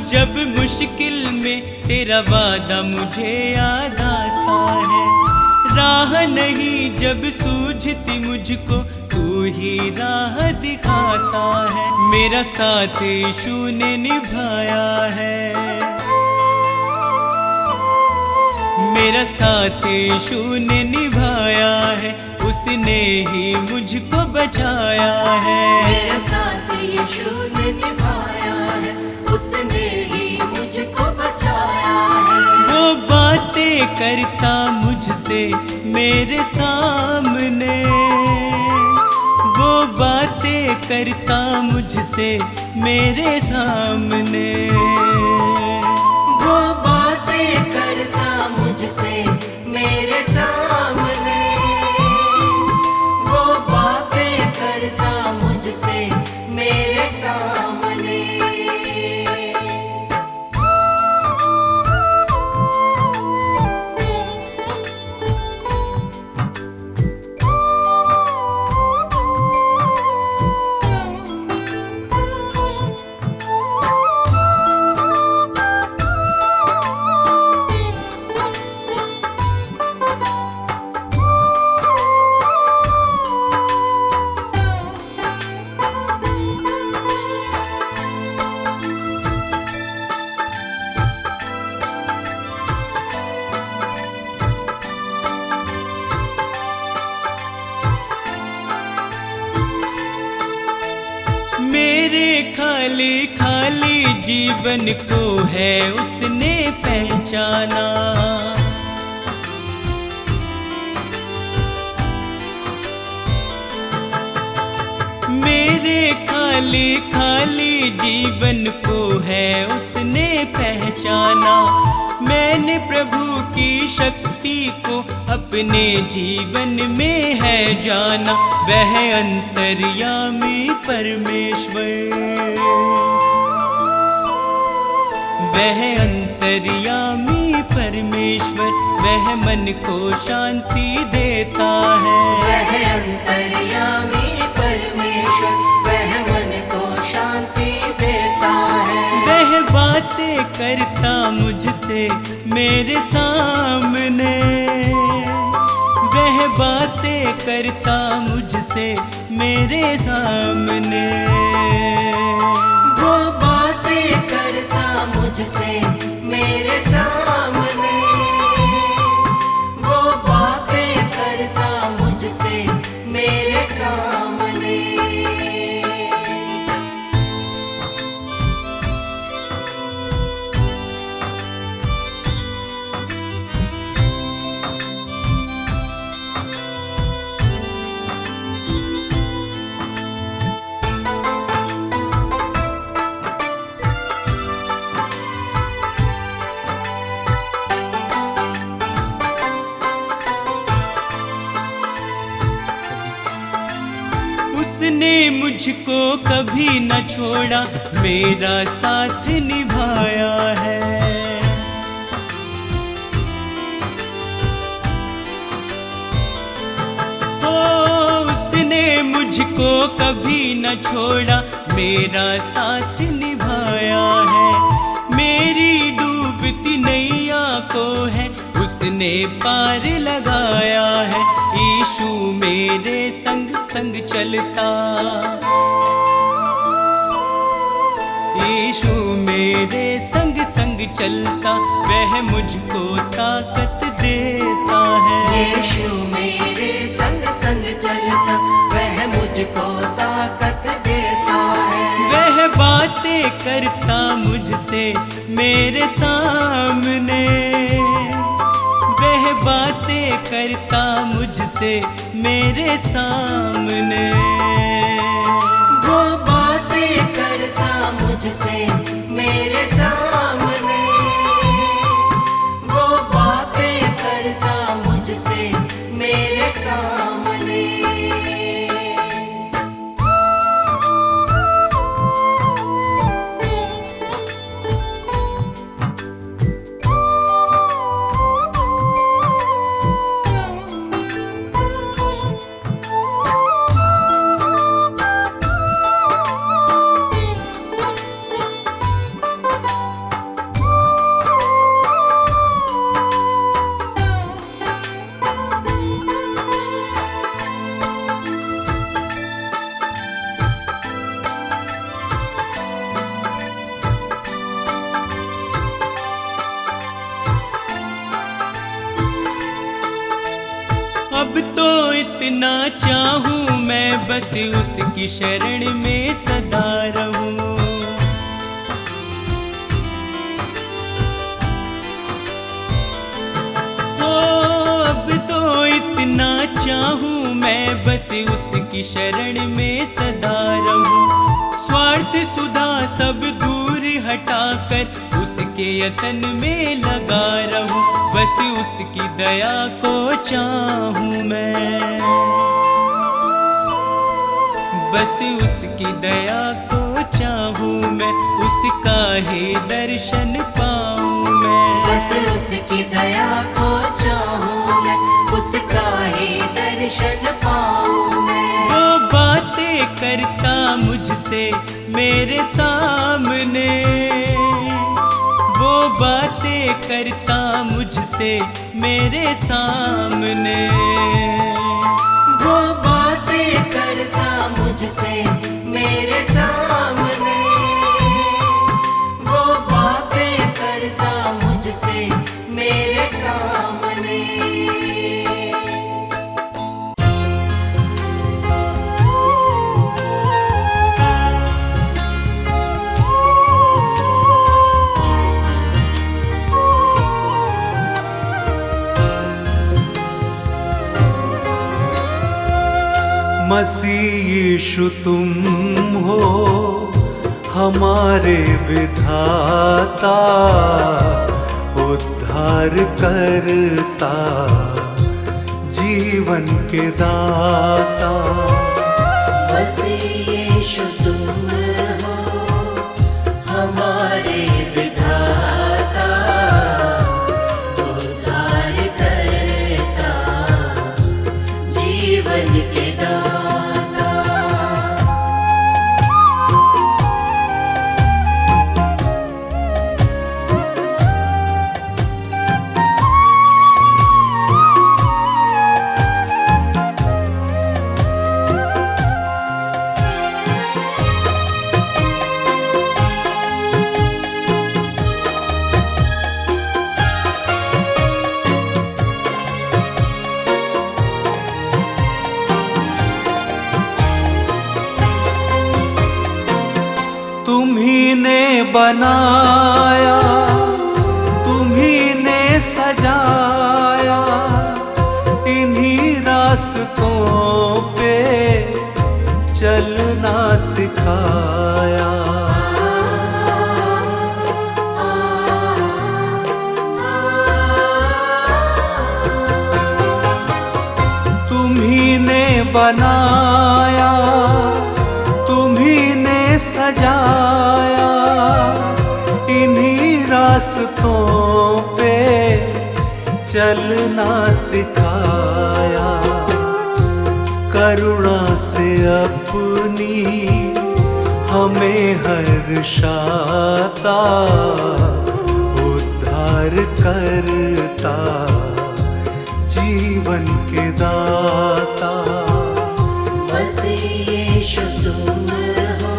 जब मुश्किल में तेरा वादा मुझे याद आता है। राह नहीं जब सूझती मुझको तू ही राह दिखाता है। मेरा साथ यीशु ने निभाया है, मेरा साथ यीशु ने निभाया है, उसने ही मुझको बचाया है। मेरा साथ यीशु ने निभाया है, उसने ही मुझको बचाया है। वो बातें करता मुझसे मेरे सामने, वो बातें करता मुझसे मेरे सामने, वो बातें करता मुझसे मेरे सामने, वो बातें करता मुझसे मेरे सामने। मेरे खाली खाली जीवन को है उसने पहचाना। मेरे खाली खाली जीवन को है उसने पहचाना। मैंने प्रभु की शक्ति को अपने जीवन में है जाना। वह अंतर्यामी परमेश्वर, वह अंतर्यामी परमेश्वर, वह मन को शांति देता है। वह अंतर्यामी परमेश्वर, वह मन को शांति देता है। वह बातें करता मुझसे मेरे सामने, वह बातें करता मुझसे मेरे सामने, वो बातें करता मुझसे मेरे सामने, वो बातें करता मुझसे मेरे सामने। उसने मुझको कभी न छोड़ा, मेरा साथ निभाया है। ओ उसने मुझको कभी न छोड़ा, मेरा साथ निभाया है। मेरी डूबती नैया को है उसने पार लगाया है। यीशु मेरे संग संग चलता, यीशु मेरे संग संग चलता, वह मुझको ताकत देता है। यीशु मेरे संग संग चलता, वह मुझको ताकत देता है। वह बातें करता मुझसे मेरे सामने, वह बातें करता मुझसे मेरे सामने, वो बातें करता मुझसे मेरे सामने, वो बातें करता मुझसे मेरे सामने। इतना चाहूं मैं बस उसकी शरण में सदा रहूं। अब तो इतना चाहूं मैं बस उसकी शरण में सदा रहूं। स्वार्थ सुधा सब दूर हटाकर उसके यतन में लगा रहूं। बस उसकी दया को चाहूं मैं, बस उसकी दया को चाहूं मैं, उसका ही दर्शन पाऊं मैं। बस उसकी दया को चाहूं मैं, उसका ही दर्शन पाऊं मैं। वो बातें करता मुझसे मेरे सामने, वो बातें करता मुझसे मेरे सामने। वो बातें करता मुझसे मेरे सामने, वो बातें करता मुझसे मेरे सामने। मसीह यीशु तुम हो हमारे विधाता, उद्धार करता, जीवन के दाता। मसीह यीशु तुम हो हमारे विधाता, उद्धार करता, जीवन के दाता। तुम्ही ने बनाया, तुम्ही ने सजाया, इन्हीं रास्तों पे चलना सिखाया। तुम्ही ने बनाया, तुम्ही ने सजाया, इन्हीं रास्तों पे चलना सिखाया। करुणा से अपनी हमें हर्षाता, उद्धार करता, जीवन के दाता। मसीह यीशु तुम हो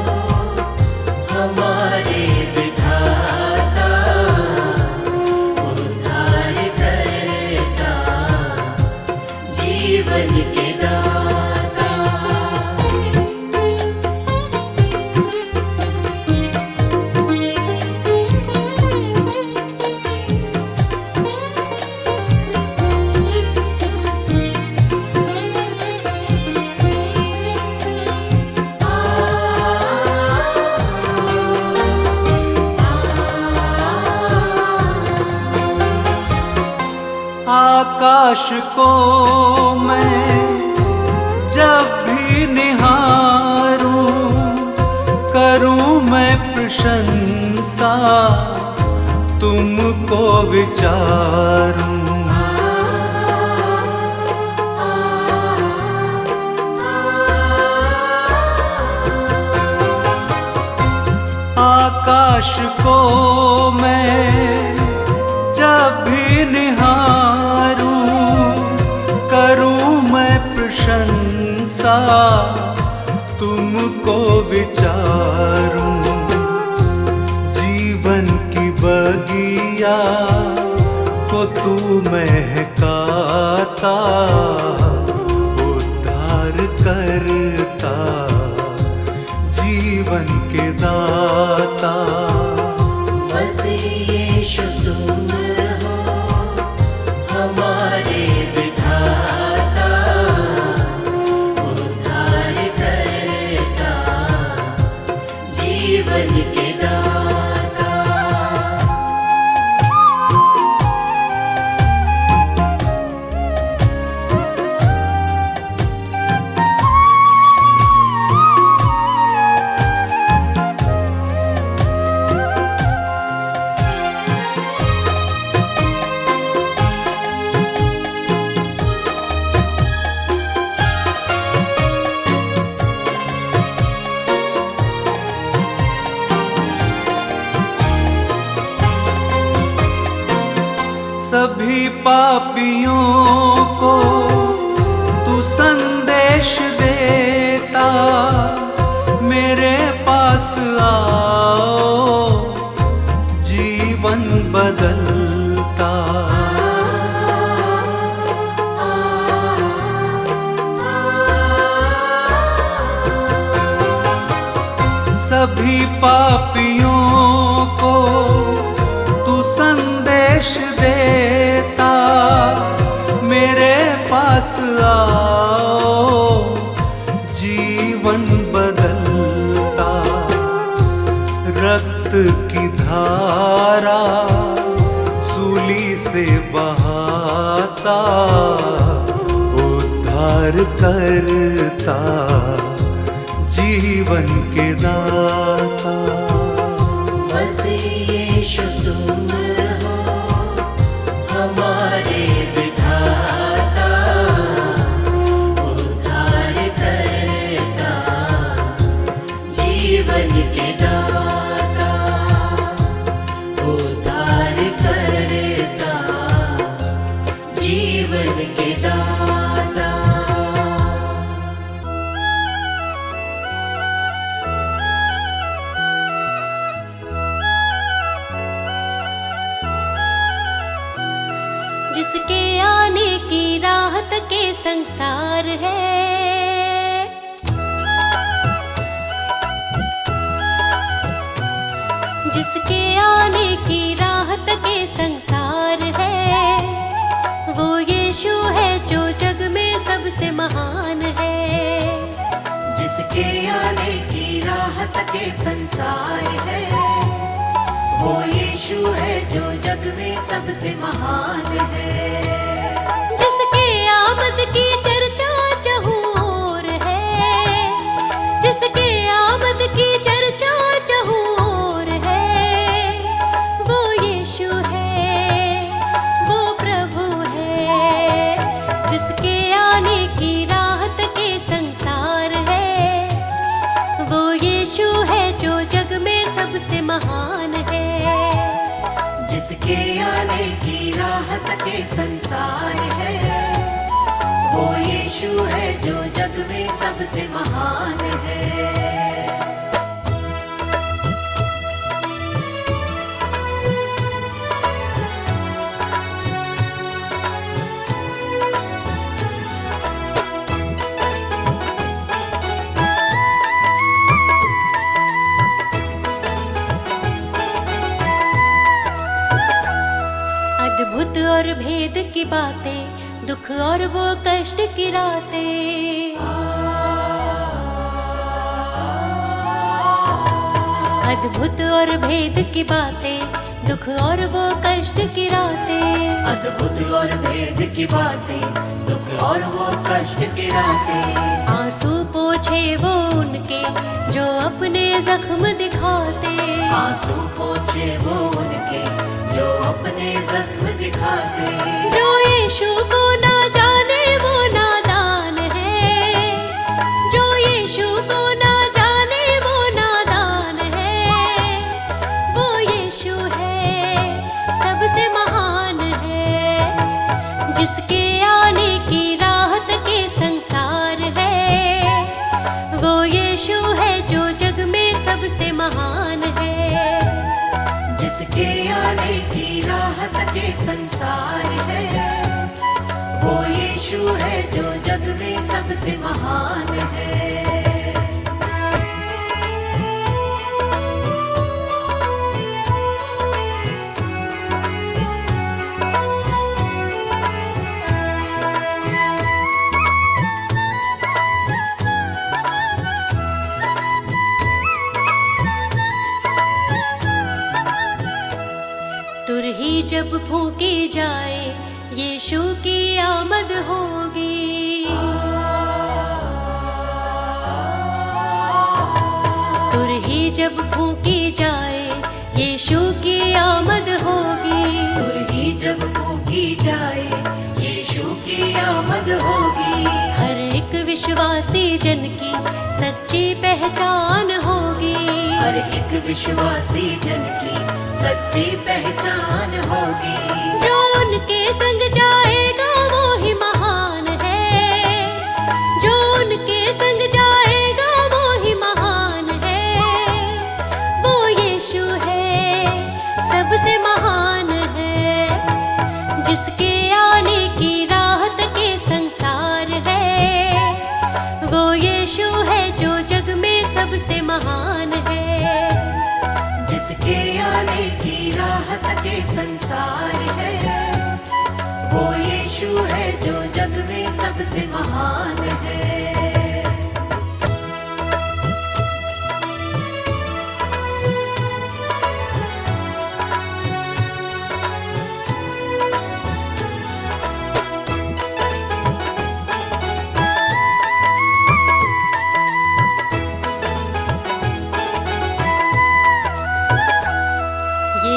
हमारे विधाता, उद्धार करता, जीवन के दाता। आकाश को मैं जब भी निहारूं, करूं मैं प्रशंसा, तुमको विचारूं। आकाश को मैं जब भी निहारूं, करूं मैं प्रशंसा, तुमको विचारूं। जीवन की बगिया को तू महकाता, मसीह यीशु तुम हो हमारे विधाता, उद्धार करता, जीवन के दाता। सभी पापियों को तू संदेश देता, मेरे पास आओ जीवन बदलता। सभी पापियों को तू संदेश देता, मेरे पास आओ जीवन बदलता। रक्त की धारा सूली से बहाता, उद्धार करता, जीवन के दाता। मसीह यीशु तुम हो हमारे विधाता, उद्धार करता, जीवन के दाता, उद्धार करता, जीवन के दाता। जिसके आने की राहत के संसार है, जिसके आने की राहत के संसार है, वो यीशु है जो जग में सबसे महान है। जिसके आने की राहत के संसार है, वो यीशु है जो जग में सबसे महान है। जिसके आमद की चर्चा चहुँ ओर है, जिसके आमद की चर्चा चहुँ ओर है, वो यीशु है, वो प्रभु है। जिसके आने की राहत के संसार है, वो यीशु है जो जग में सबसे महान है। जिसके आने की राहत के संसार है, वो यीशु है जो जग में सबसे महान है। अद्भुत और भेद की बातें, दुख और वो कष्ट की रातें। अद्भुत और भेद की बातें, दुख और वो कष्ट की रातें। अद्भुत और भेद की बातें, दुख और वो कष्ट की रातें। आंसू पोछे वो उनके जो अपने जख्म दिखाते। आंसू पोछे वो उनके जो अपने जख्म दिखाते। जो यीशु को ना जाने वो नादान है, जो यीशु को ना जाने वो नादान है। वो यीशु है सबसे महान है। जिसके आने की राहत के संसार है, वो यीशु है जो जग में सबसे महान है। जिसके आने की राहत के संसार है, वो यीशु है जो जग में सबसे महान है। तुरही जब फूंकी जाए यीशु की आमद होगी। तुरही जब फूंकी जाए यीशु की आमद होगी। तुरही जब फूंकी जाए यीशु की आमद होगी। हर एक विश्वासी जन की सच्ची पहचान होगी। हर एक विश्वासी जन की सच्ची पहचान होगी। जो उनके संग जाएगा वो ही महान है। जो उनके संग जाएगा वो ही महान है। वो यीशु है, सबसे महान है। जिसके आने की राहत के संसार है। वो यीशु है जो जग में सबसे महान है। जिसके आने की राहत के संसार है। वो यीशु है जो जग में सबसे महान है।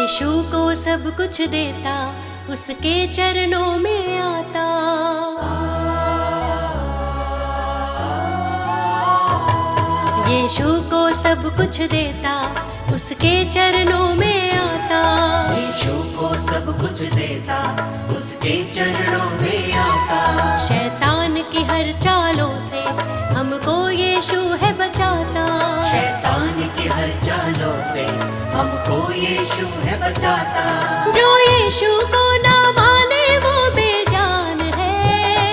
यीशु को सब कुछ देता, उसके चरणों में आता। यीशु को सब कुछ देता, उसके चरणों में आता। यीशु को सब कुछ देता, उसके चरणों में आता। शैतान की हर चालों से हमको यीशु है बचाता। शैतान की हर चालों से हमको यीशु है बचाता। जो यीशु को ना माने वो बेजान है।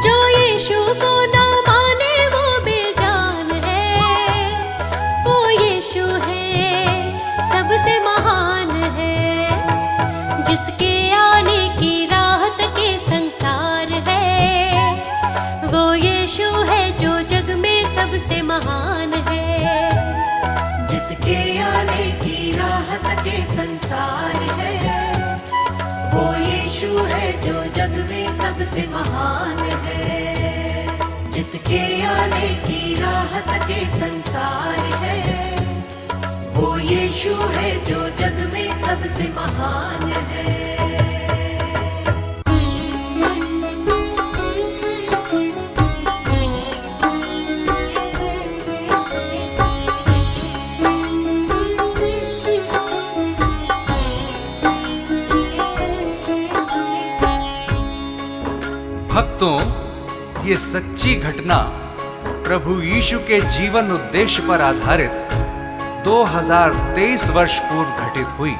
जो यीशु को ना माने वो बेजान है। वो यीशु है, सबसे महान है। जिसके आने की राहत के संसार है। वो यीशु है जो जग में सबसे महान है। जिसके आने की राहत के संसार है। वो यीशु है जो जग में सबसे महान है। जिसके आने की राहत के संसार है। वो यीशु है जो जग में सबसे महान है। भक्तों, ये सच्ची घटना प्रभु यीशु के जीवन उद्देश्य पर आधारित 2023 वर्ष पूर्व घटित हुई,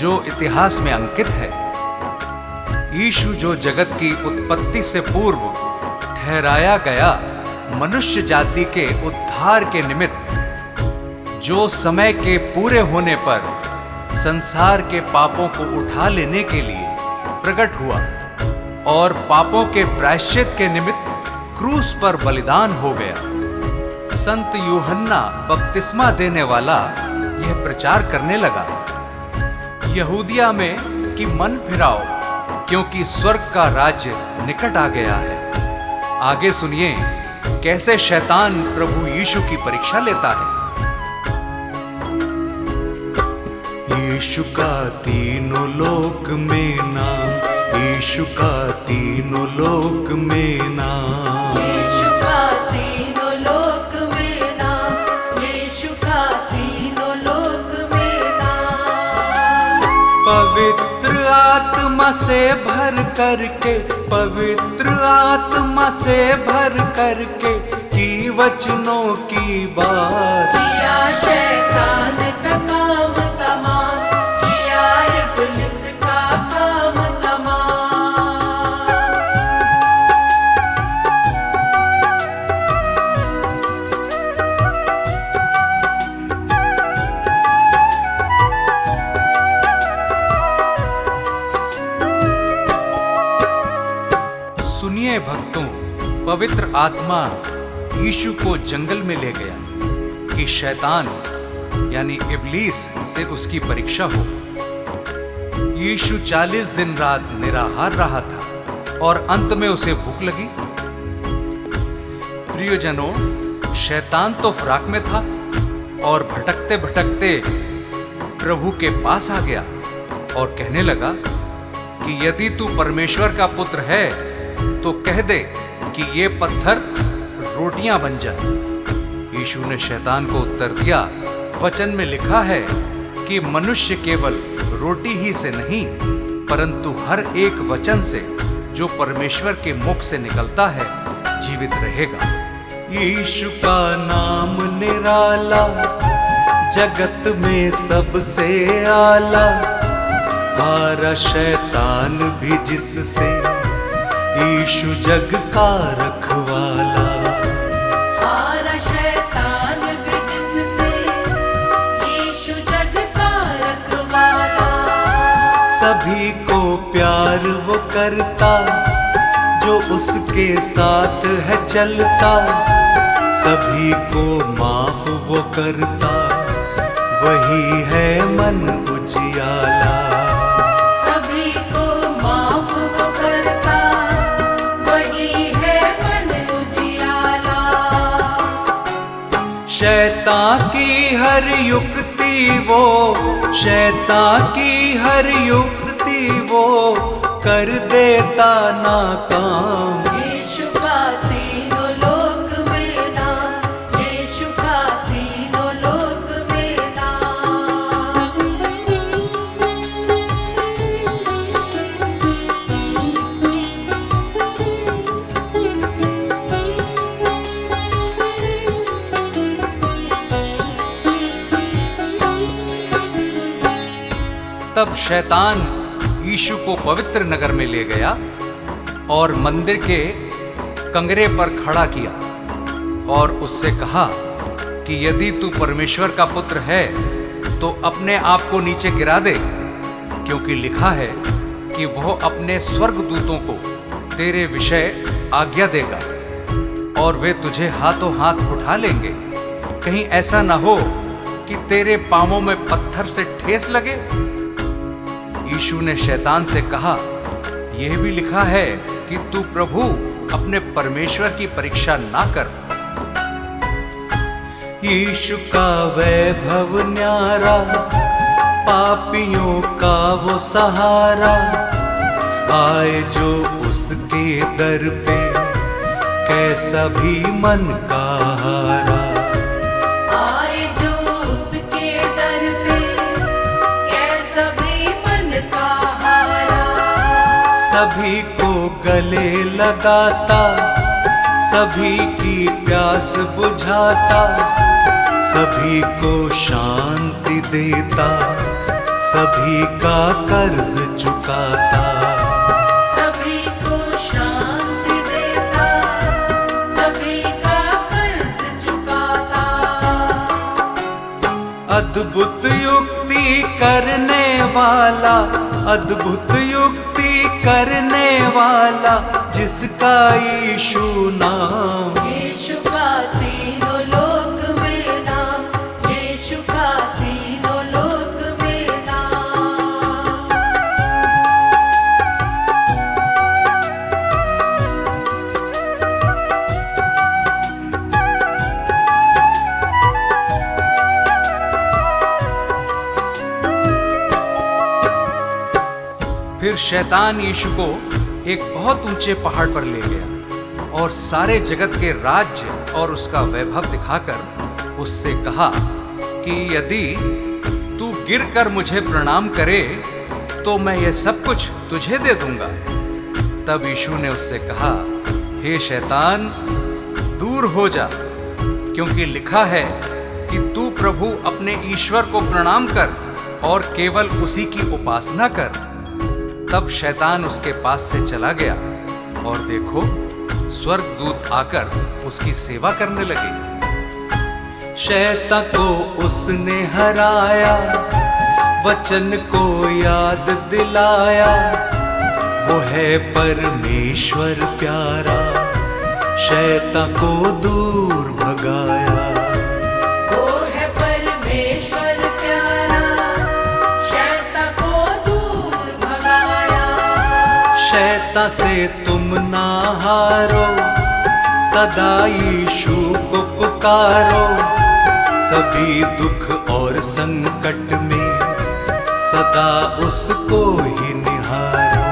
जो इतिहास में अंकित है। यीशु जो जगत की उत्पत्ति से पूर्व ठहराया गया मनुष्य जाति के उद्धार के निमित्त, जो समय के पूरे होने पर संसार के पापों को उठा लेने के लिए प्रकट हुआ और पापों के प्रायश्चित के निमित्त क्रूस पर बलिदान हो गया। संत यूहन्ना बपतिस्मा देने वाला यह प्रचार करने लगा, यहूदिया में कि मन फिराओ, क्योंकि स्वर्ग का राज्य निकट आ गया है। आगे सुनिए कैसे शैतान प्रभु यीशु की परीक्षा लेता है। यीशु का तीनों लोक में नाम, यीशु का तीनों लोक में नाम। यीशु का तीनों लोक में नाम। यीशु का तीनों लोक में नाम। पवित्र आत्मा से भर करके, पवित्र आत्मा से भर करके की वचनों की बात। किया शैतान का काम तमाम। किया इब्लिस का काम तमाम। सुनिए भक्तों, पवित्र आत्मा यीशु को जंगल में ले गया कि शैतान यानी इब्लीस से उसकी परीक्षा हो। यीशु 40 दिन रात निराहार रहा था और अंत में उसे भूख लगी। प्रियजनों, शैतान तो फ्राक में था और भटकते भटकते प्रभु के पास आ गया और कहने लगा कि यदि तू परमेश्वर का पुत्र है तो कह दे कि ये पत्थर रोटियां बन जाए। यीशु ने शैतान को उत्तर दिया, वचन में लिखा है कि मनुष्य केवल रोटी ही से नहीं परंतु हर एक वचन से जो परमेश्वर के मुख से निकलता है जीवित रहेगा। यीशु का नाम निराला, जगत में सबसे आला, हारा शैतान भी जिससे, यीशु जग का रखवाला। हारा शैतान भी जिससे, यीशु जग का रखवाला। सभी को प्यार वो करता जो उसके साथ है चलता, सभी को माफ वो करता वही है मन उजियाला। सभी को माफ वो करता वही है मन उजियाला। शैतान की हर युक्ति वो, शैतान की हर युक्ति वो कर देता नाकाम। यीशु का तीनों लोक में नाम, यीशु का तीनों लोक में नाम। तब शैतान यीशु को पवित्र नगर में ले गया और मंदिर के कंगरे पर खड़ा किया और उससे कहा कि यदि तू परमेश्वर का पुत्र है तो अपने आप को नीचे गिरा दे, क्योंकि लिखा है कि वह अपने स्वर्गदूतों को तेरे विषय आज्ञा देगा और वे तुझे हाथों हाथ उठा लेंगे, कहीं ऐसा ना हो कि तेरे पांवों में पत्थर से ठेस लगे। यीशु ने शैतान से कहा, यह भी लिखा है कि तू प्रभु अपने परमेश्वर की परीक्षा ना कर। यीशु का वैभव न्यारा, पापियों का वो सहारा, आए जो उसके दर पे कैसा भी मन का हारा। आए जो उसके दर पे कैसा भी मन का हारा। सभी को गले लगाता, सभी की प्यास बुझाता, सभी को शांति देता, सभी का कर्ज चुकाता। सभी को शांति देता, सभी का कर्ज चुकाता। अद्भुत युक्ति करने वाला, अद्भुत युक्ति करने वाला, जिसका यीशु नाम। यीशु का तीनों लोक में नाम, यीशु का तीनों लोक में नाम। फिर शैतान यीशु को एक बहुत ऊंचे पहाड़ पर ले गया और सारे जगत के राज्य और उसका वैभव दिखाकर उससे कहा कि यदि तू गिरकर मुझे प्रणाम करे तो मैं यह सब कुछ तुझे दे दूंगा। तब यीशु ने उससे कहा, हे शैतान, दूर हो जा, क्योंकि लिखा है कि तू प्रभु अपने ईश्वर को प्रणाम कर और केवल उसी की उपासना कर। तब शैतान उसके पास से चला गया और देखो, स्वर्गदूत आकर उसकी सेवा करने लगे। शैतान को उसने हराया, वचन को याद दिलाया, वो है परमेश्वर प्यारा, शैतान को दूर भगाया। वो है परमेश्वर प्यारा, शैतान को दूर शैतान से तुम ना हारो, सदा यीशु को पुकारो। सभी दुख और संकट में सदा उसको ही निहारो।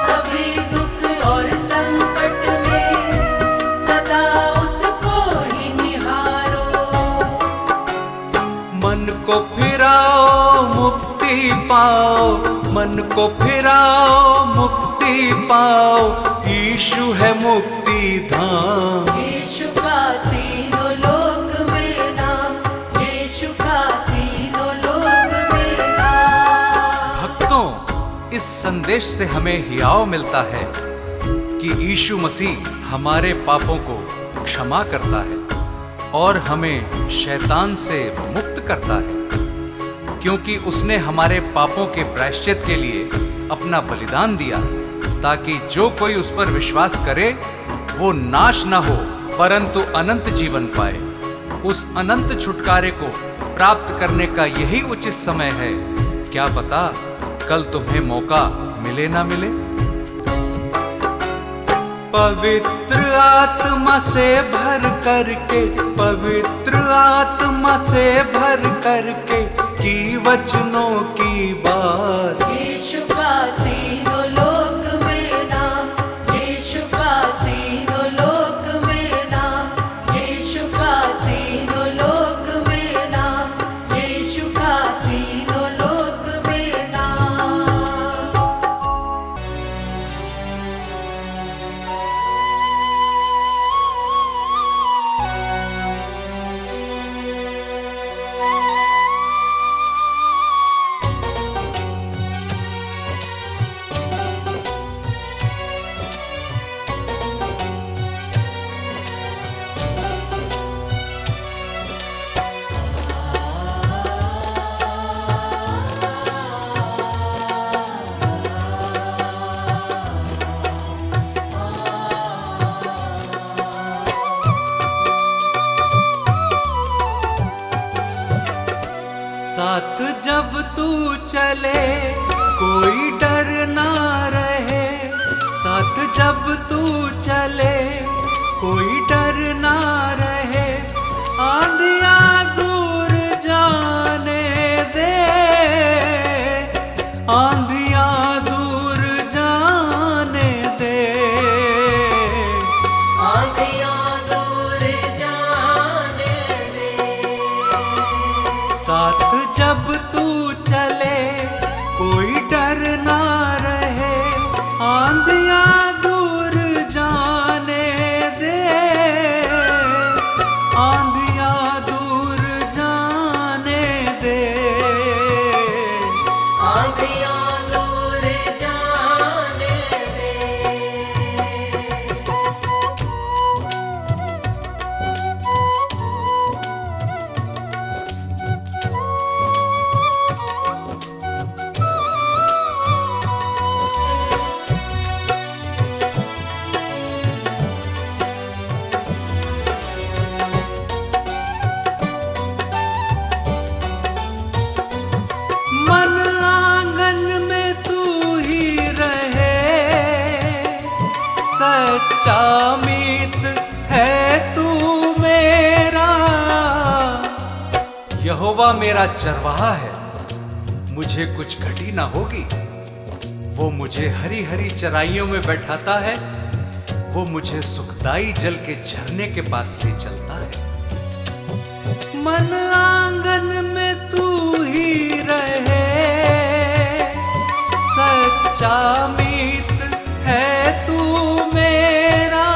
सभी दुख और संकट में सदा उसको ही निहारो। मन को फिराओ मुक्ति पाओ, मन को फिराओ मुक्ति पाओ। यीशु है मुक्ति धाम। यीशु का तीनों लोक में नाम, यीशु का तीनों लोक में नाम। भक्तों, इस संदेश से हमें हियाव मिलता है कि यीशु मसीह हमारे पापों को क्षमा करता है और हमें शैतान से मुक्त करता है, क्योंकि उसने हमारे पापों के प्रायश्चित के लिए अपना बलिदान दिया, ताकि जो कोई उस पर विश्वास करे वो नाश न हो परंतु अनंत जीवन पाए। उस अनंत छुटकारे को प्राप्त करने का यही उचित समय है। क्या पता कल तुम्हें मौका मिले ना मिले। पवित्र आत्मा से भर करके, पवित्र आत्मा से भर करके की वचनों की बात। यीशु का तीनों लोक में नाम, यीशु का तीनों लोक में नाम, यीशु का तीनों लोक में नाम, यीशु का तीनों लोक में नाम। साथ जब तू चले कोई डर ना रहे, साथ जब तू चले कोई डर ना रहे। आंधिया दूर जाने दे, आंधिया दूर जाने दे। आंधियाँ दूर जाने दे। साथ जब तू चले कोई डर ना रहे। आंधियाँ दूर जाने दे, आंधियाँ दूर जाने दे। आंधियाँ दूर जाने दे। मन आंगन में तू ही रहे, सच्चा मीत है तू मेरा। यहोवा मेरा चरवाहा है, मुझे कुछ घटी ना होगी। वो मुझे हरी हरी चराइयों में बैठाता है, वो मुझे सुखदाई जल के झरने के पास ले चलता है। मन आंगन में तू ही रहे, सच्चा मीत है तू मेरा।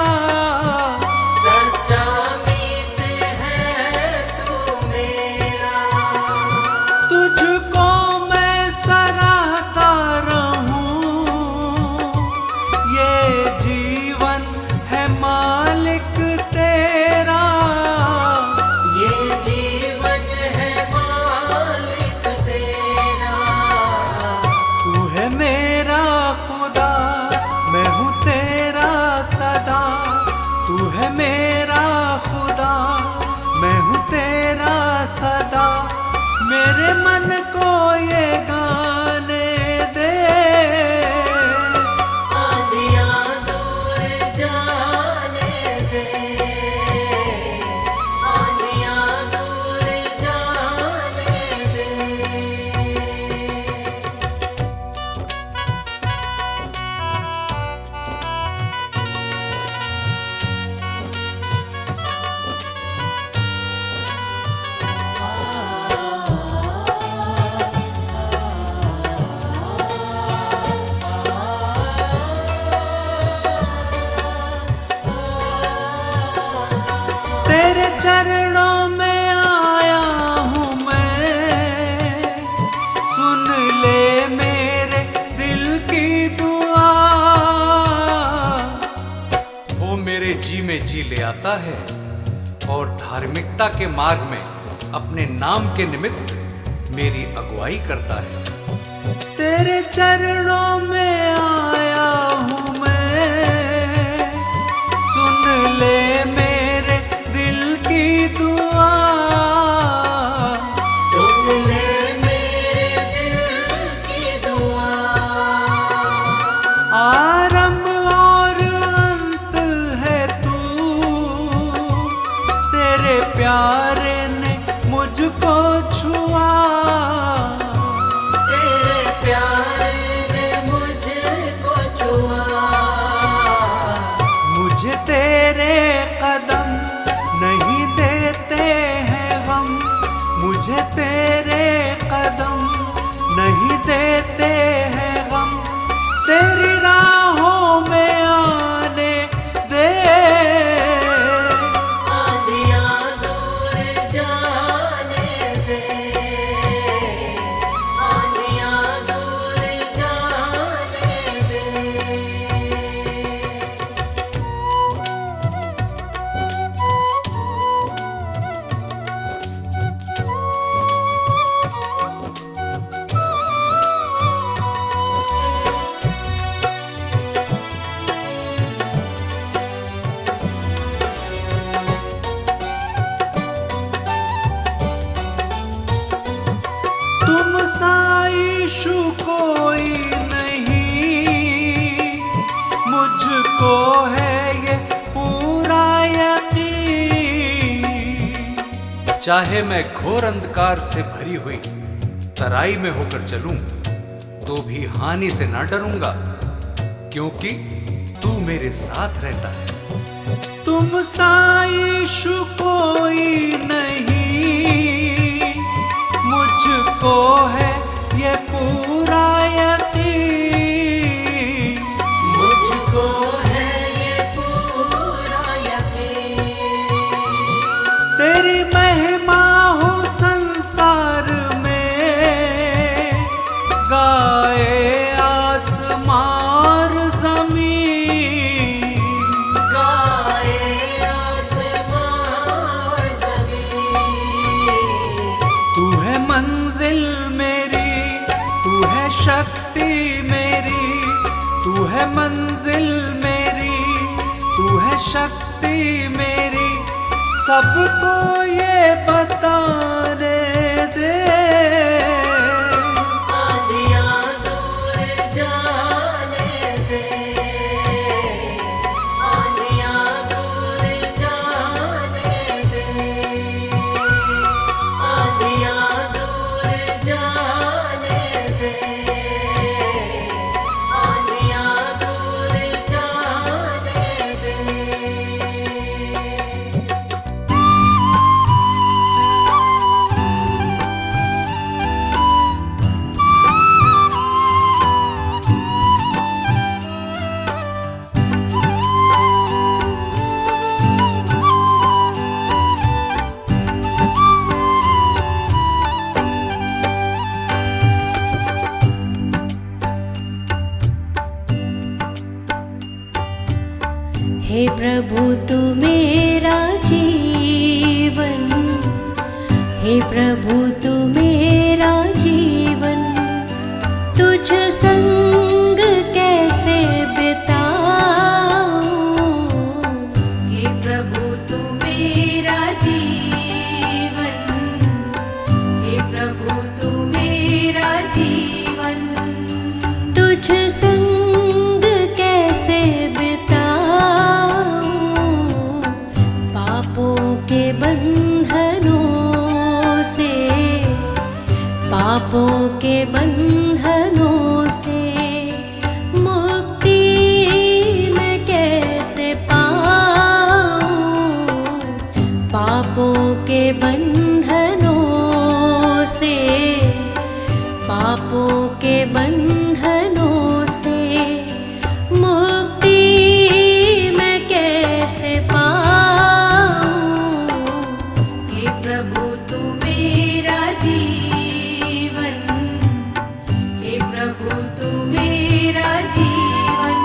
सच्चा मीत है तू मेरा। तुझको मैं सराहता रहूं, ये जीवन है मालिक तेरा। ये जीवन है मालिक तेरा। तू है मेरा खुदा, में जी ले आता है और धार्मिकता के मार्ग में अपने नाम के निमित्त मेरी अगुवाई करता है। तेरे चरणों में आया हूं मैं, सुन ले मेरे दिल की दुआ, सुन ले मेरे दिल की दुआ। आरंभ और अंत है तू, तेरे प्यारे ने मुझको छुआ, तेरे प्यार ने मुझको छुआ। मुझे तेरे कदम नहीं देते हैं गम, मुझे तेरे कदम नहीं देते हैं गम, तेरी राहों में आने दे। आंधियां दूर जाने दे, आंधियां दूर जाने दे। तुम सा यीशु कोई नहीं, मुझको है ये पूरा यकीन। चाहे मैं घोर अंधकार से भरी हुई तराई में होकर चलूं, तो भी हानि से ना डरूंगा, क्योंकि तू मेरे साथ रहता है। तुम सा यीशु कोई नहीं, मुझको है ये पूरा यकीन। मुझको है ये पूरा यकीन। तेरी महिमा हो संसार में, गाए आसमां और ज़मीन, गाए आसमां और ज़मीन। तू है मंजिल मेरी, तू है शक्ति मेरी, तू है मंजिल मेरी, तू है शक्ति मेरी, सबको ये बताने दे। आंधियां दूर जाने दे, आंधियां दूर जाने दे, आंधियां दूर जाने दे, आंधियां दूर जाने दे। हे प्रभु तू मेरा जीवन, हे प्रभु तू मेरा जीवन, तुझ संग कैसे बिताऊं। हे प्रभु तू मेरा जीवन, हे प्रभु तू मेरा जीवन। तुझ संग कैसे बिताऊं, पापों के बंधनों से, पापों के बंधनों से मुक्ति मैं कैसे पाऊं, पापों के बंधनों से, पापों के बंधनों से मुक्ति मैं कैसे पाऊं। हे प्रभु तू मेरा जीवन, हे प्रभु तू मेरा जीवन।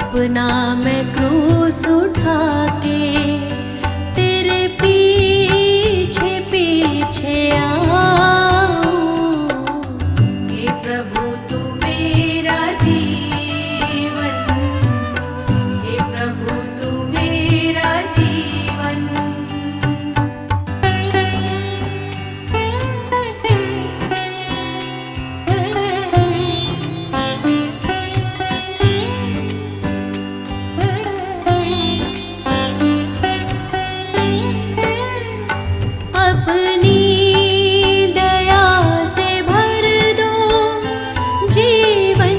अपना मैं क्रूस उठा के तेरे पीछे पीछे आऊं। हे प्रभु तू मेरा जीवन, हे प्रभु तू मेरा जीवन। अपनी दया से भर दो जीवन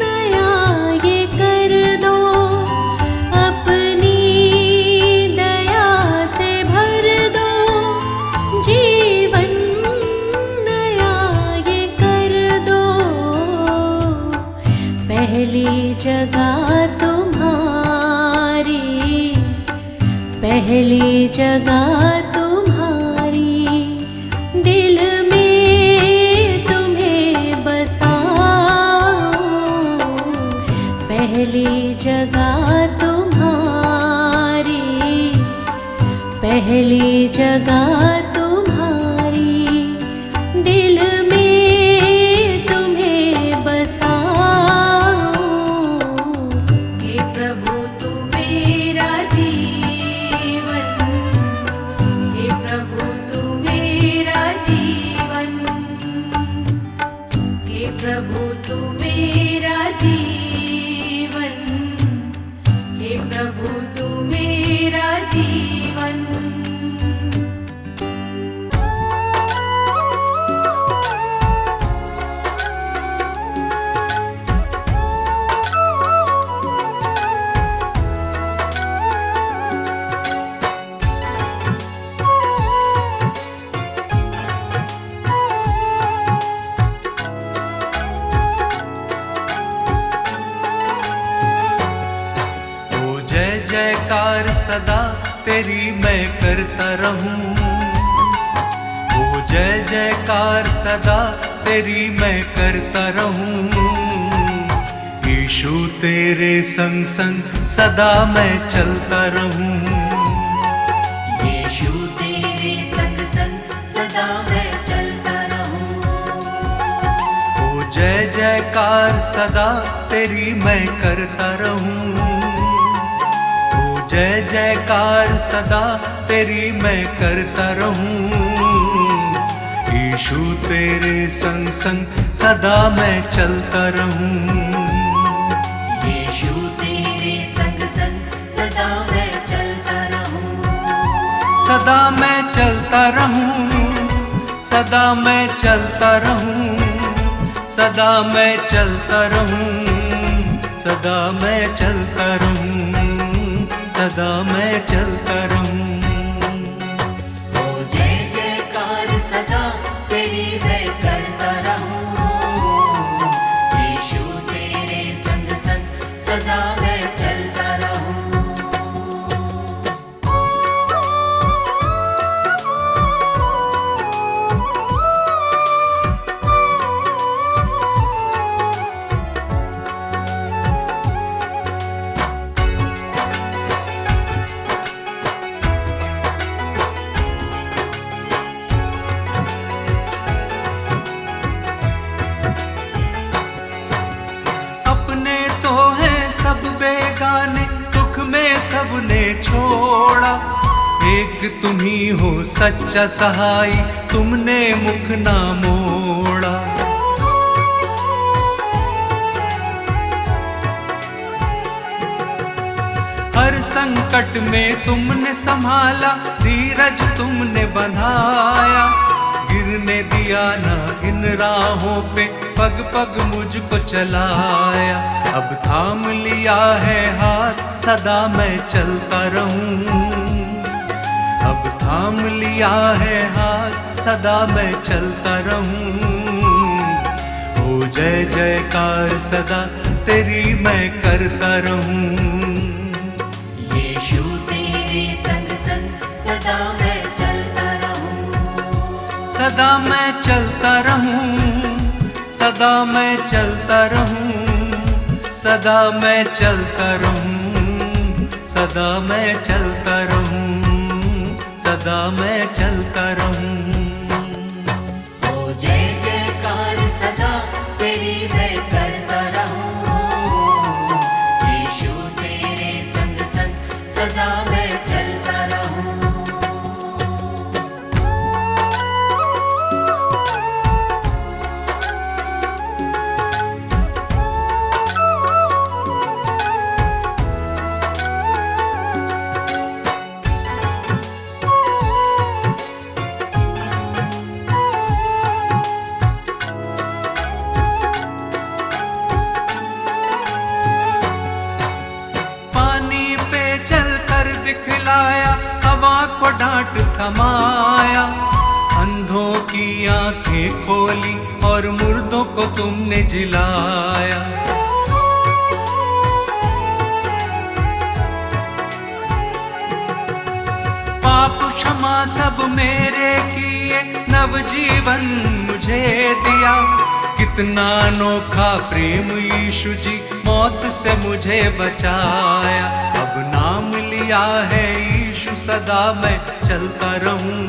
नया ये कर दो। अपनी दया से भर दो जीवन नया ये कर दो। पहली जगह तुम्हारी, पहली जगह तुम्हारी, दिल में तुम्हें बसाऊं। पहली जगह तुम्हारी, पहली जगह तुम्हारी, दिल में तुम्हें बसाऊं। हे प्रभु तू मेरा जीवन, हे प्रभु तू मेरा जीवन, हे प्रभु तू मेरा जीवन, हे प्रभु तू मेरा जीवन। ओ जय जयकार सदा तेरी मैं करता रहूं। ओ जय जयकार सदा तेरी मैं करता रहूं। यीशु तेरे संग संग सदा मैं चलता रहूं। यीशु तेरे संग संग सदा मैं चलता रहूं। ओ जय जयकार सदा तेरी मैं करता रहूं। ओ जय जयकार सदा तेरी मैं करता रहूं। यीशु तेरे संग संग सदा मैं चलता रहूं। यीशु तेरे संग संग सदा मैं चलता रहूं। सदा मैं चलता रहूं, सदा मैं चलता रहूं, सदा मैं चलता रहूं, सदा मैं चलता रहूं, सदा मैं चलता रहूं। ओ जय जयकार सदा तेरी मैं करता रहूं। यीशु तेरे संग संग सदा मैं चलता रहूं। अपने तो हैं सब बेगाने, दुख में सबने छोड़ा। एक तुम ही हो सच्चा सहाय, तुमने मुख ना मोड़ा। हर संकट में तुमने संभाला, धीरज तुमने बंधाया। गिरने दिया ना इन राहों पे, पग पग मुझको चलाया। अब थाम लिया है हाथ, सदा मैं चलता रहूं। अब थाम लिया है हाथ, सदा मैं चलता रहूं। ओ जय जयकार सदा तेरी मैं करता रहूं। यीशु तेरे संग संग सदा मैं चलता रहूं। सदा मैं चलता रहूं, सदा मैं चलता रहूं, सदा मैं चलता रहूं, सदा मैं चलता रहूं, सदा मैं चलता रहूं। ओ जय जयकार सदा तेरी मैं करता रहूं, यीशु तेरे संग संग सदा मैं चलता रहूं। हवा को डांट थमाया, अंधों की आंखें खोली और मुर्दों को तुमने जिलाया। पाप क्षमा सब मेरे किए, नवजीवन मुझे दिया। कितना अनोखा प्रेम यीशु जी, मौत से मुझे बचाया। अब नाम लिया है यीशु, सदा मैं चलता रहूं।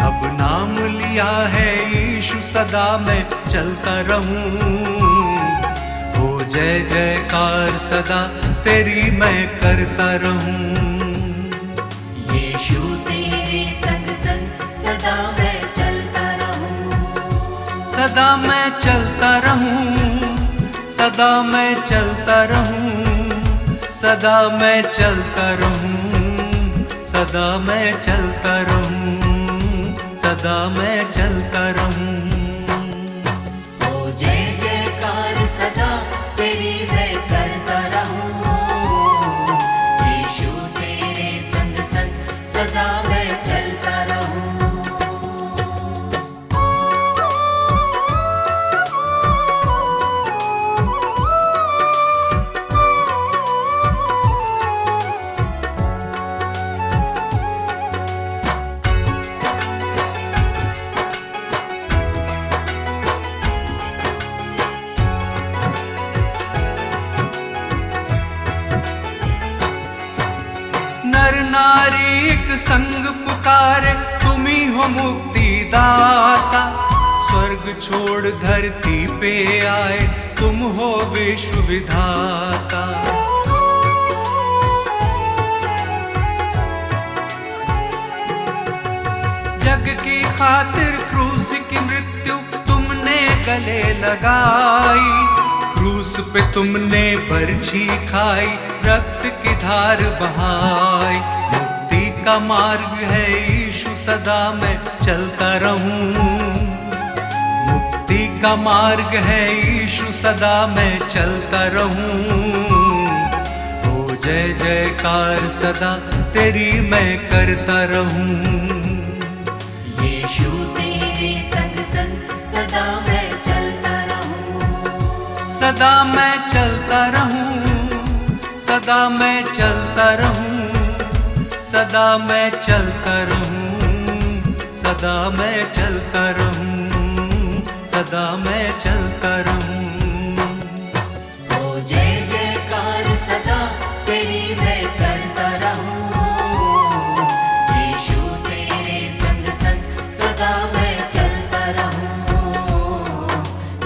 अब नाम लिया है यीशु, सदा मैं चलता रहूं। ओ जय जयकार सदा तेरी मैं करता रहूं। यीशु तेरे संग संग सदा मैं चलता रहूं, सदा मैं चलता रहूं, सदा मैं चलता रहूं, सदा मैं चलता रहूं, सदा मैं चलता रहूं, सदा मैं चलता रहूं। ओ जय जयकार सदा तेरी मैं करता रहूं, यीशु तेरे संग संग सदा मैं चलता रहूं। नर नारी एक संग पुकारे, तुम ही हो मुक्ति दाता। स्वर्ग छोड़ धरती पे आए, तुम हो विश्व विधाता। जग की खातिर क्रूस की मृत्यु तुमने गले लगाई। क्रूस पे तुमने बरछी खाई, रक्त की धार बहाई। मुक्ति का मार्ग है यीशु, सदा मैं चलता रहूं। मुक्ति का मार्ग है यीशु, सदा मैं चलता रहूं। ओ जय जयकार सदा तेरी मैं करता रहूं। यीशु तेरे संग संग सदा मैं चलता रहूं, सदा मैं चलता रहूं, सदा मैं चलता रहूं, सदा मैं चलता रहूं, सदा मैं चलता रहूं, सदा मैं चलता रहूं। ओ जय जयकार सदा तेरी मैं करता रहूं, यीशु तेरे संग संग सदा मैं चलता रहूं,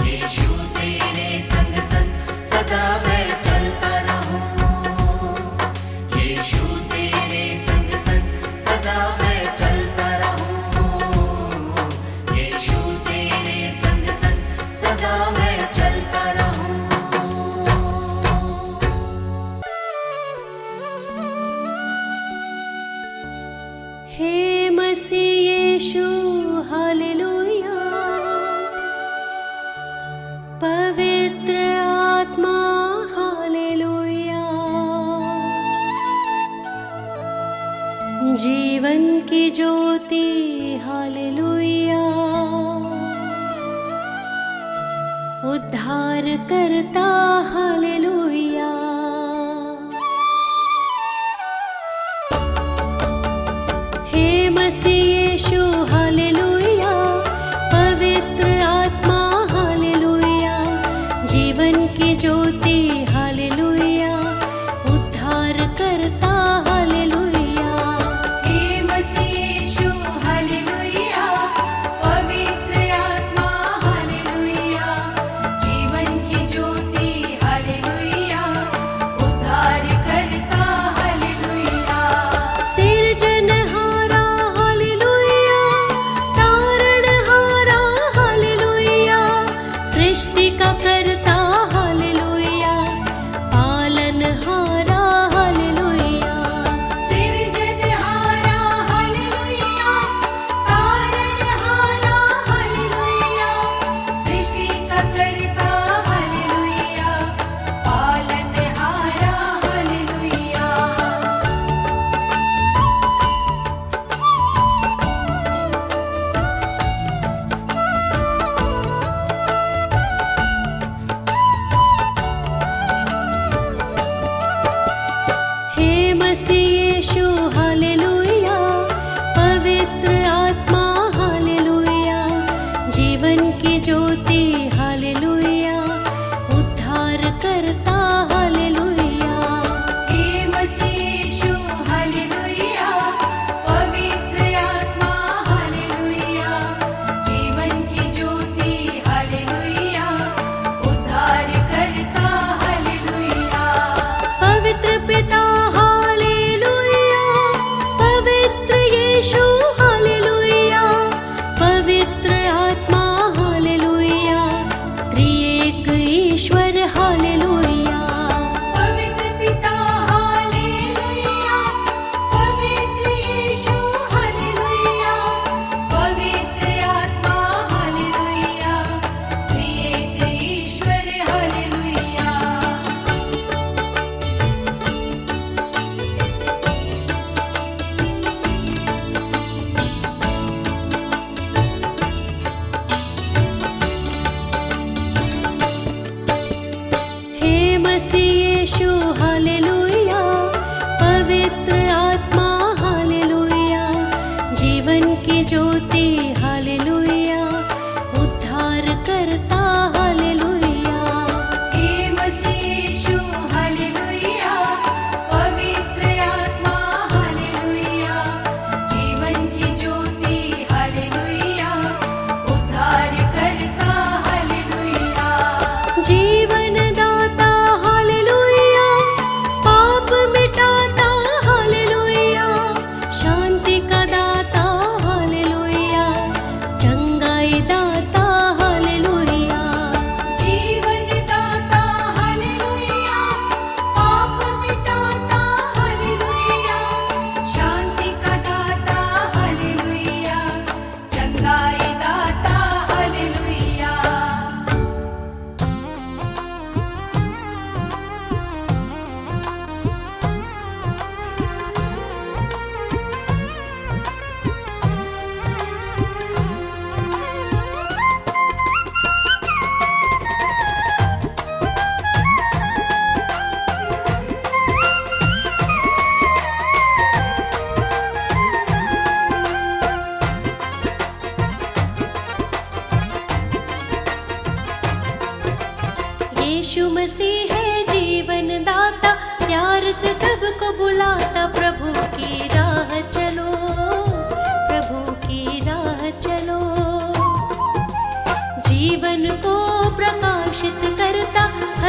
यीशु तेरे संग संग सदा मैं चलता रहूं, यीशु तेरे संग संग सदा मैं चलता रहूं, यीशु तेरे संग संग सदा मैं चलता रहूं। हे मसीह यीशु हालेलुया, पवित्र आत्मा हालेलुया, जीवन की ज्योति हालेलुया, उद्धार करता हालेलुया। हे मसीह यीशु हालेलुया, पवित्र आत्मा हालेलुया, जीवन की ज्योति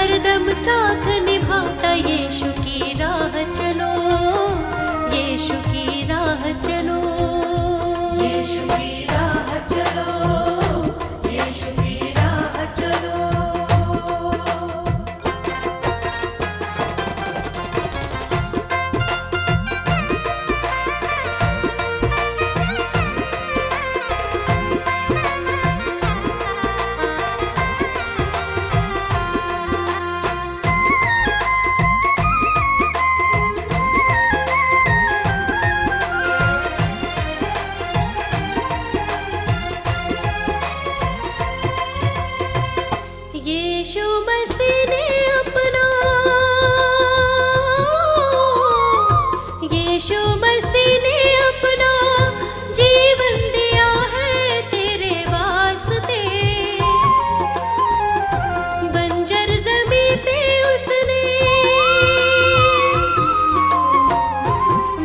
हरदम साथ निभाता, यीशु की राह चलो, यीशु की राह चलो, यीशु की राह चलो, यीशु की राह चलो। यीशु मसीह ने अपना, यीशु मसीह ने अपना जीवन दिया है तेरे वास्ते। बंजर ज़मीं पे उसने,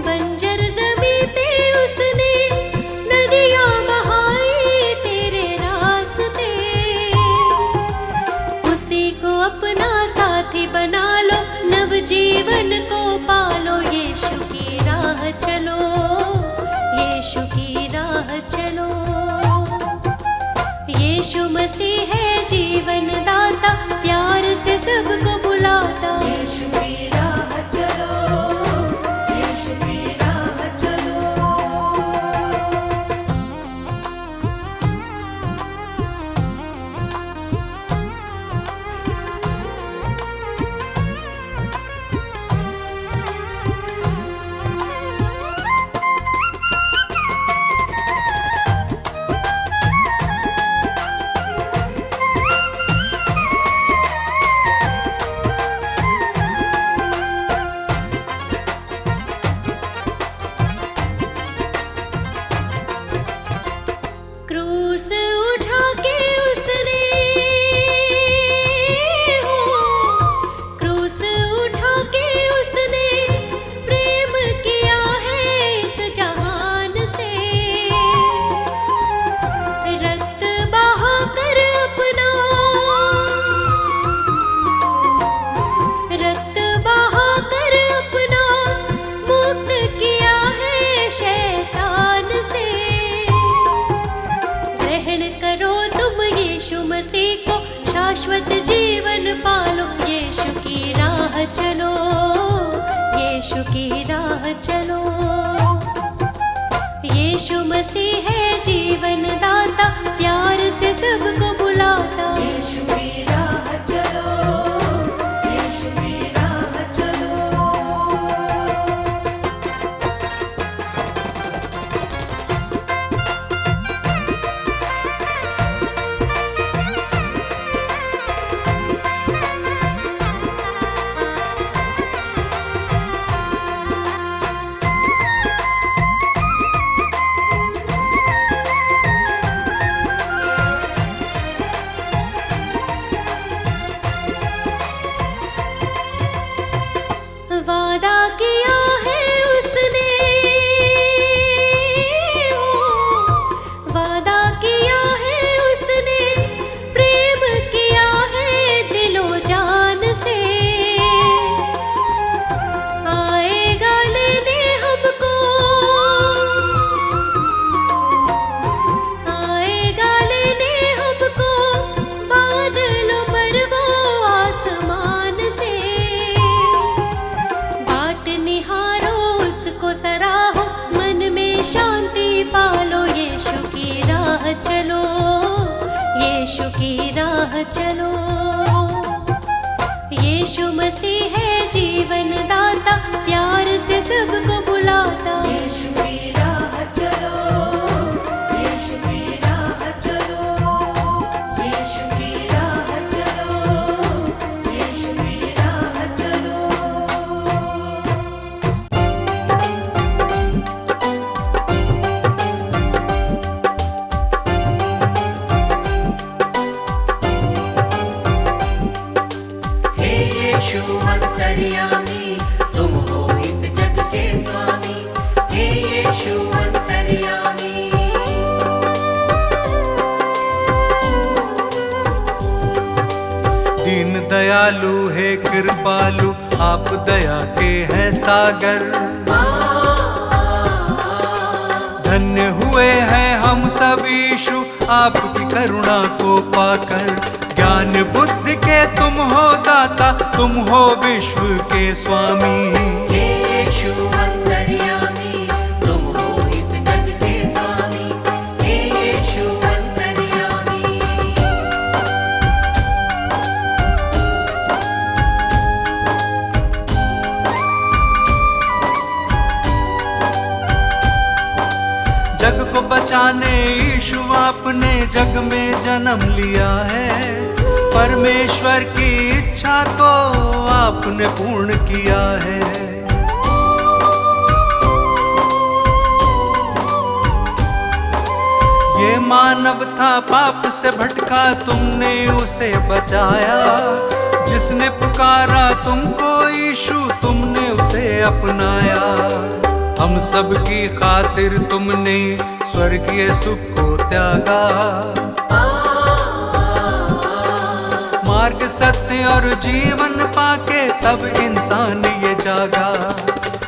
बंजर ज़मीं पे उसने नदियाँ बहाई तेरे रास्ते। उसी को अपना साथी बना लो, नवजीवन को पालो, यीशु की राह चलो, यीशु की राह चलो। यीशु मसीह है जीवन दाता, प्यार से सबको बुलाता। यीशु की राह चलो, यीशु की राह चलो। क्रूस उठा के उसने, हो क्रूस उठा के उसने प्रेम किया है इस जहान से। रक्त बहा कर अपना, रक्त बहा कर अपना मुक्त किया है शैतान से। ग्रहण करो तुम यीशु मसीह को, शाश्वत जीवन पालो, यीशु की राह चलो, यीशु की राह चलो। यीशु मसीह है जीवन दाता, प्यार से सबको बुलाता। यीशु की राह चलो, यीशु की राह चलो। वादा किया है उसने, हो वादा किया है उसने, प्रेम किया है दिलो जान से। आएगा लेने हमको, आएगा लेने हमको, बादलों पर वो आसमान से। बाट निहारो उसको सराहो, मन में शांति पालो, यीशु की राह चलो, यीशु की राह चलो। यीशु मसीह है जीवन दाता, प्यार से सबको बुलाता। यीशु की राह चलो, यीशु की राह चलो, यीशु की राह चलो, यीशु की राह चलो। हे यीशु अंतर्यामी, दयालु हे कृपालु, आप दया के हैं सागर। धन्य हुए हैं हम सब यीशु आपकी करुणा को पाकर। ज्ञान बुद्धि के तुम हो दाता, तुम हो विश्व के स्वामी। हे यीशु अंतर्यामी, तुम हो इस जग के स्वामी। हे यीशु अंतर्यामी। जग को बचाने यीशु आपने जग में जन्म लिया है। परमेश्वर की इच्छा को आपने पूर्ण किया है। ये मानव था पाप से भटका, तुमने उसे बचाया। जिसने पुकारा तुमको यीशु, तुमने उसे अपनाया। हम सब की खातिर तुमने स्वर्गीय सुख को त्यागा। मार्ग सत्य और जीवन पाके तब इंसान ये जागा।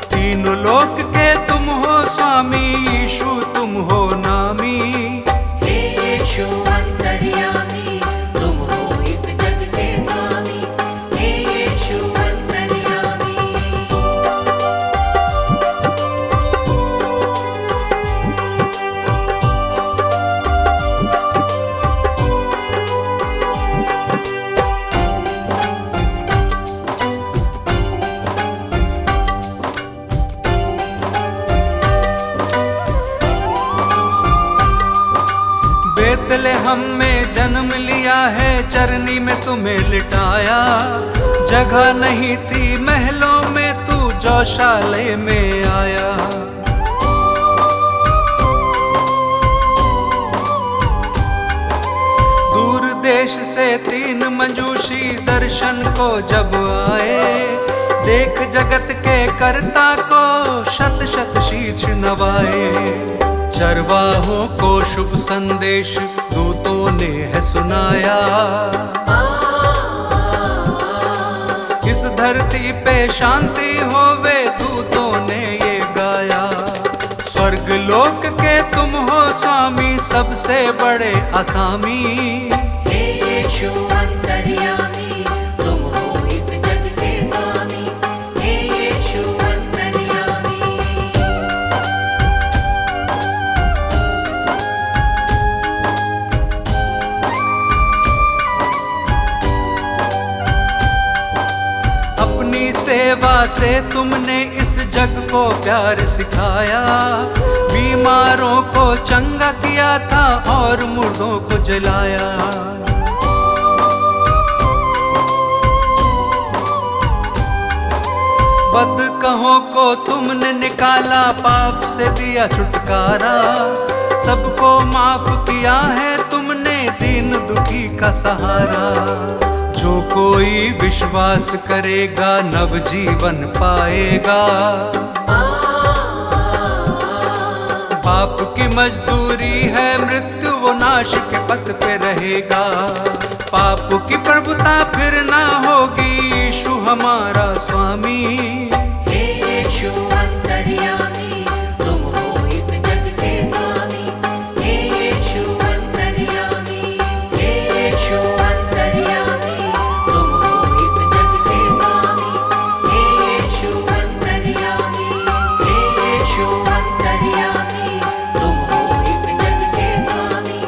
तीनों लोक के तुम हो स्वामी, यीशु तुम हो नामी। हे यीशु अंतर्यामी, तुम हो इस जग के स्वामी। हे यीशु अंतर्यामी। बेतलेहम में जन्म लिया है, चरनी में तुम्हें लिटाया। जगह नहीं थी महलों में, तू गौशाले में आया। दूर देश से 3 मंजूषी दर्शन को जब आए। देख जगत के कर्ता को शत शत शीश नवाए। चरवाहों को शुभ संदेश दूतों ने है सुनाया। इस धरती पे शांति होवे, दूतों ने ये गाया। स्वर्ग लोक के तुम हो स्वामी, सबसे बड़े असामी। हे यीशु अंतर्यामी, तुम हो इस जग के स्वामी। हे यीशु अंतर्यामी। अपनी सेवा से तुमने इस जग को प्यार सिखाया। बीमारों को चंगा किया था और मुर्दों को जलाया। बदकहों को तुमने निकाला, पाप से दिया छुटकारा। सबको माफ किया है तुमने, दीन दुखी का सहारा। जो कोई विश्वास करेगा नव जीवन पाएगा। पाप की मजदूरी है मृत्यु, वो नाश के पथ पे रहेगा। पाप की प्रभुता फिर ना होगी, यीशु हमारा स्वामी। हे यीशु अंतर्यामी, तुम हो इस जग के स्वामी। हे यीशु अंतर्यामी। हे यीशु अंतर्यामी, तुम हो इस जग के स्वामी। हे यीशु अंतर्यामी। हे यीशु अंतर्यामी, तुम हो इस जग के स्वामी।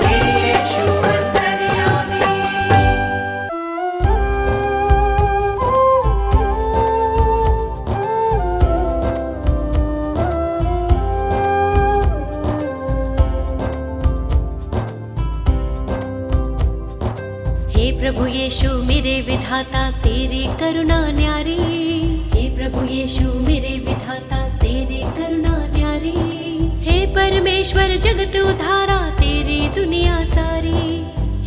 हे यीशु अंतर्यामी। हे प्रभु यीशु मेरे विधाता, तेरी करुणा न्यारी। हे प्रभु यीशु मेरे विधाता, तेरी करुणा न्यारी। हे परमेश्वर जगत उधारा, तेरी दुनिया सारी।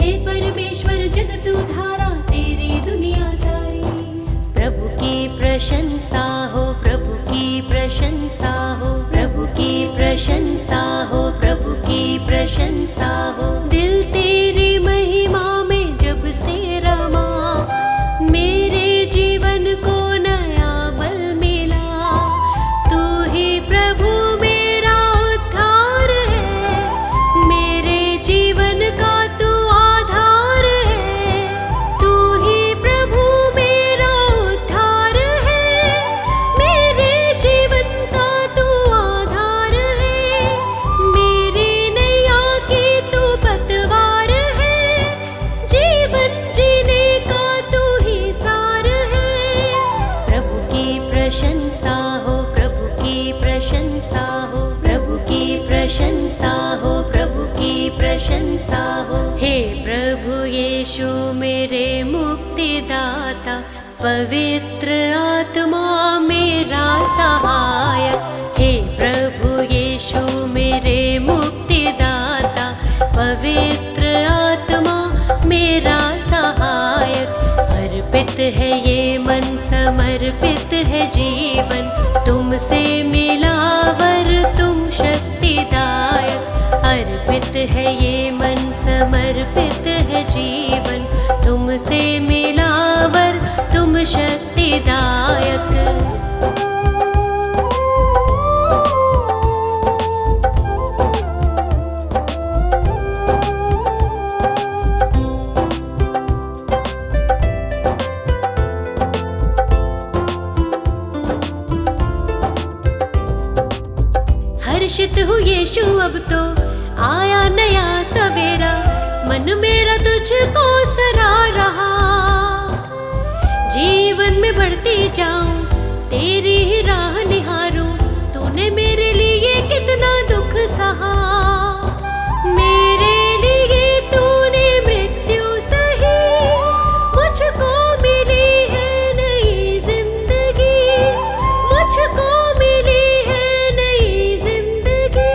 हे परमेश्वर जगत उधारा, तेरी दुनिया सारी। प्रभु की प्रशंसा हो, प्रभु की प्रशंसा हो, प्रभु की प्रशंसा हो, प्रभु की प्रशंसा हो। दिल तेरी महिमा में जब से रमा, प्रशंसा हो, प्रभु की प्रशंसा हो, प्रभु की प्रशंसा हो, प्रभु की प्रशंसा हो। हे प्रभु यीशु मेरे मुक्तिदाता, पवित्र आत्मा मेरा सहायक। हे प्रभु यीशु मेरे मुक्तिदाता, पवित्र आत्मा मेरा सहायक। अर्पित है ये मन, समर्पित है जीवन, तुमसे मिला वर तुम शक्तिदायक। अर्पित है ये मन, समर्पित है जीवन, तुमसे मिला वर तुम शक्तिदायक। हर्षित हूँ यीशु, अब तो आया नया सवेरा, मन मेरा तुझको सरा रहा। जीवन में बढ़ती जाऊं, तेरी ही राह निहारूं, तूने मेरे लिए कितना दुख सहा। मेरे लिए तूने मृत्यु सही, मुझको मिली है नई जिंदगी, मुझको मिली है नई जिंदगी।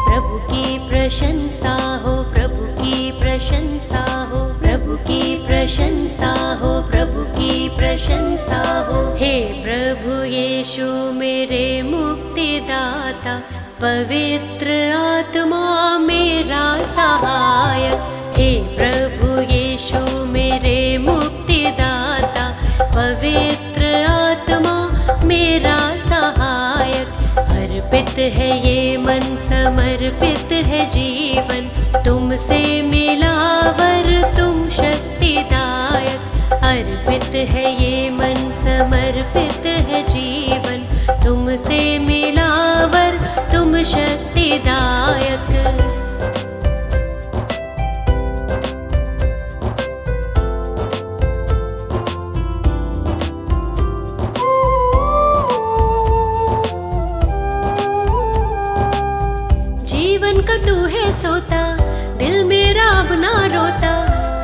प्रभु की प्रशंसा हो, प्रभु की प्रशंसा हो, प्रभु की प्रशंसा हो, प्रभु की प्रशंसा हो। हे प्रभु यीशु मेरे मुक्तिदाता, पवित्र आत्मा मेरा सहायक। हे प्रभु यीशु मेरे मुक्तिदाता, पवित्र आत्मा मेरा सहायक। अर्पित है ये मन, समर्पित है जीवन, तुमसे मिला वर तुम शक्तिदायक। अर्पित है ये मन, समर्पित है जीवन, तुमसे मिला वर तुम शक्तिदायक। जीवन का तू है सोता, दिल मेरा अब ना रोता,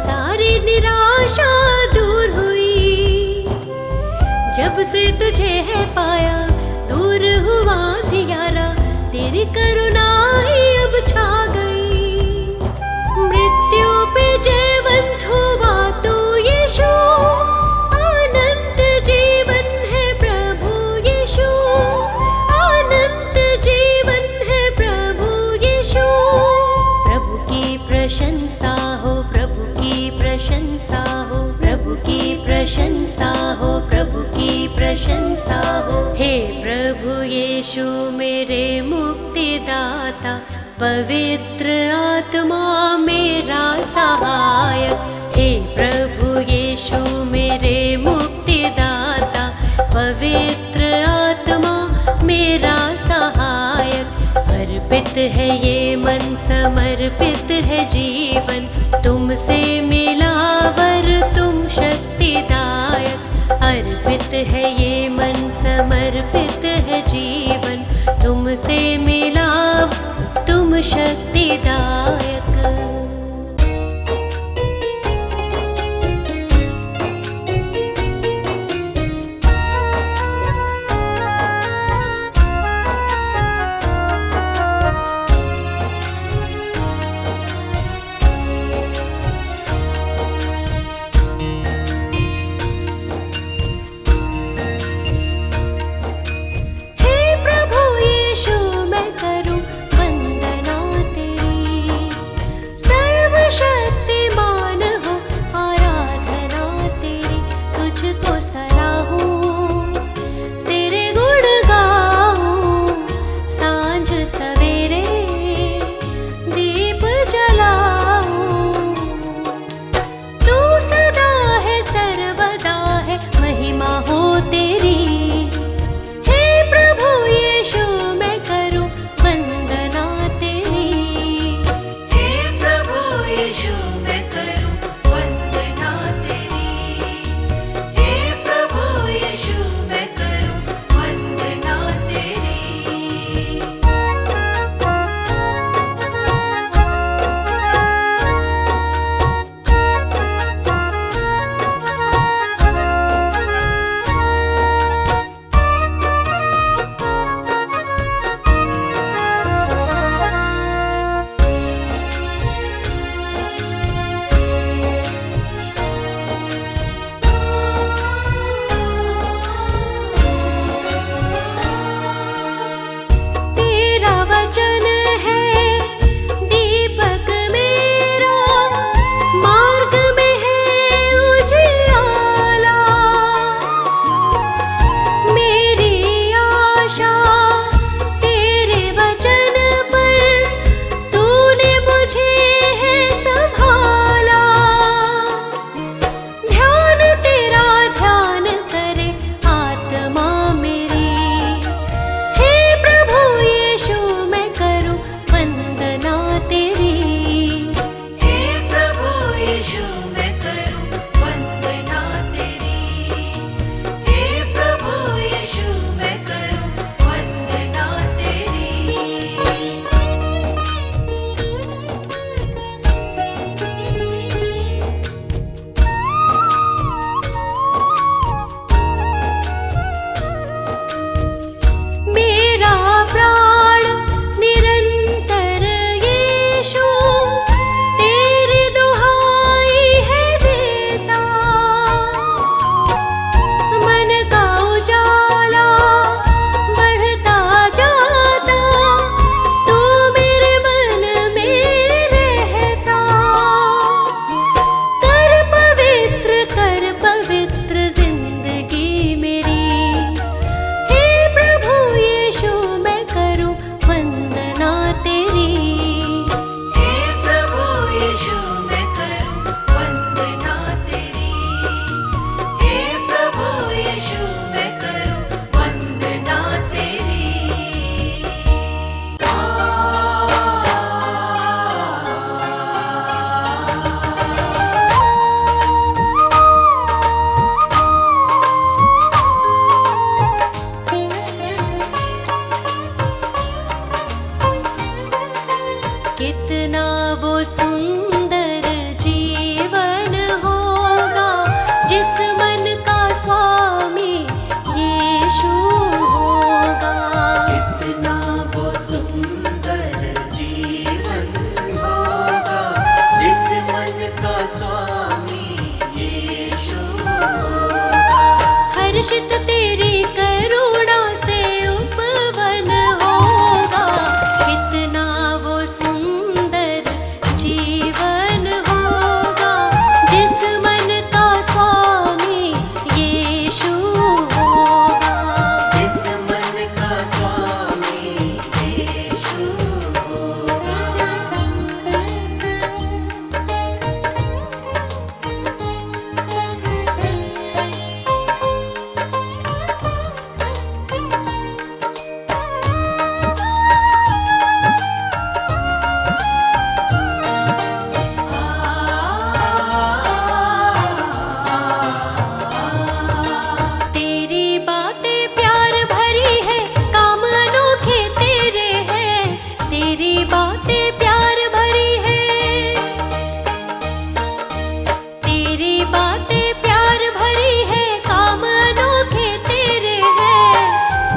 सारी निराशा दूर हुई। जब से तुझे है पाया, दूर हुआ अंधियारा, तेरी करुणा ही अब छा गई। मृत्यु पे जयवंत हुआ तू यीशु, अनंत जीवन है प्रभु यीशु, अनंत जीवन है प्रभु यीशु। प्रभु की प्रशंसा हो, प्रभु की प्रशंसा हो, प्रभु की प्रशंसा हो, प्रभु की प्रशंसा हो। हे प्रभु यीशु मेरे मुक्तिदाता, पवित्र आत्मा मेरा सहायक। हे प्रभु यीशु मेरे मुक्तिदाता, पवित्र आत्मा मेरा सहायक। अर्पित है ये मन, समर्पित है जीवन, तुमसे मिला वर तुम शक्तिदायक। अर्पित है ये मन, समर्पित है जीवन, तुमसे मिला तुम शक्तिदायक।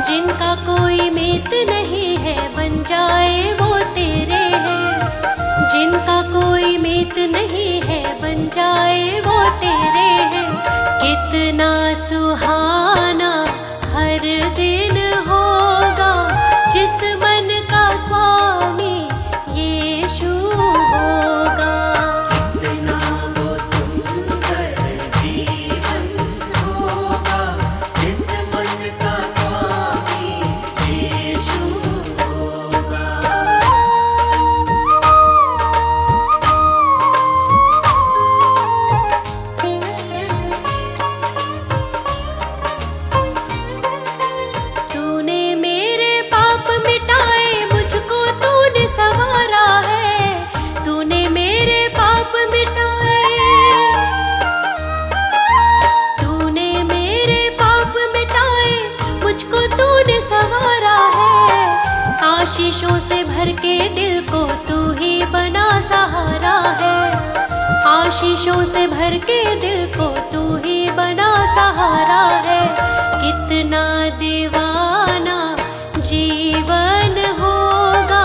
जिनका कोई मीत नहीं है बन जाए वो तेरे हैं, जिनका कोई मीत नहीं है बन जाए वो तेरे हैं। कितना सुहाना हर दिन होगा जिस मन का स्वामी यीशु होगा। कितना वो सुंदर जीवन होगा जिस मन का स्वामी यीशु होगा। तूने मेरे पाप मिटाए, मुझको तूने संवारा है, तूने मेरे पाप मिटाए, तूने मेरे पाप मिटाए, मुझको तूने संवारा है। आशीषों से भर के दिल को तू ही बना सहारा है, आशीषों से भर के दिल को तू ही बना सहारा है। कितना दीवाना जीवन होगा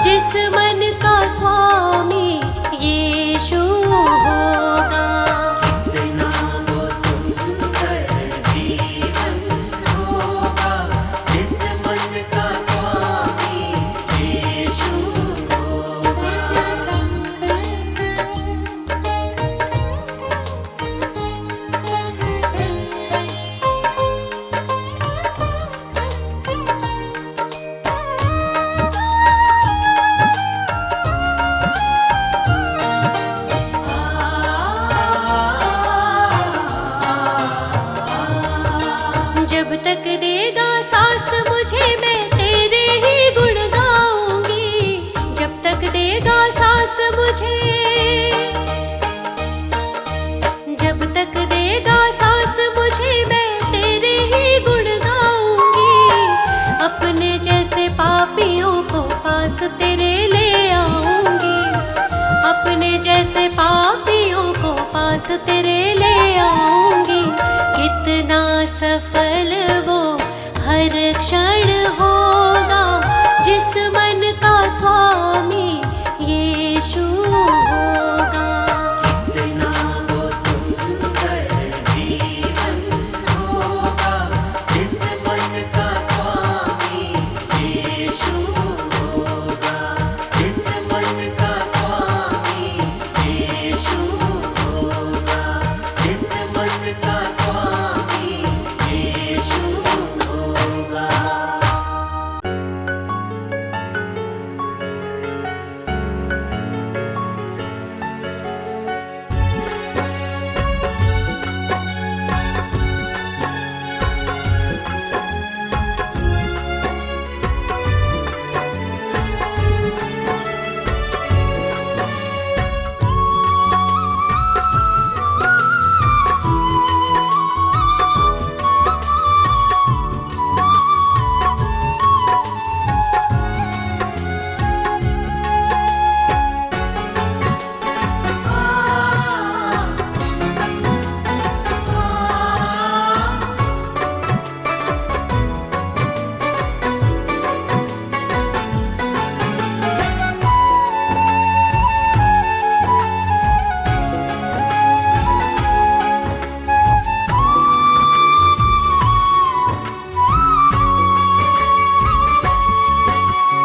जिस मन का स्वामी यीशु होगा। कितना वो सुंदर जीवन होगा जिस मन का स्वामी यीशु होगा। जब तक देगा सांस मुझे मैं तेरे ही गुण गाऊंगी, जब तक देगा सांस मुझे, जब तक देगा सांस मुझे मैं तेरे ही गुण गाऊंगी। अपने जैसे पापियों को पास तेरे ले आऊंगी, अपने जैसे पापियों को पास तेरे ले आऊंगी। कितना सफल वो हर क्षण होगा जिस मन का स्वामी यीशु होगा। कितना वो सुंदर जीवन होगा जिस मन का स्वामी यीशु होगा, जिस मन का स्वामी यीशु होगा, जिस मन का स्वामी यीशु होगा।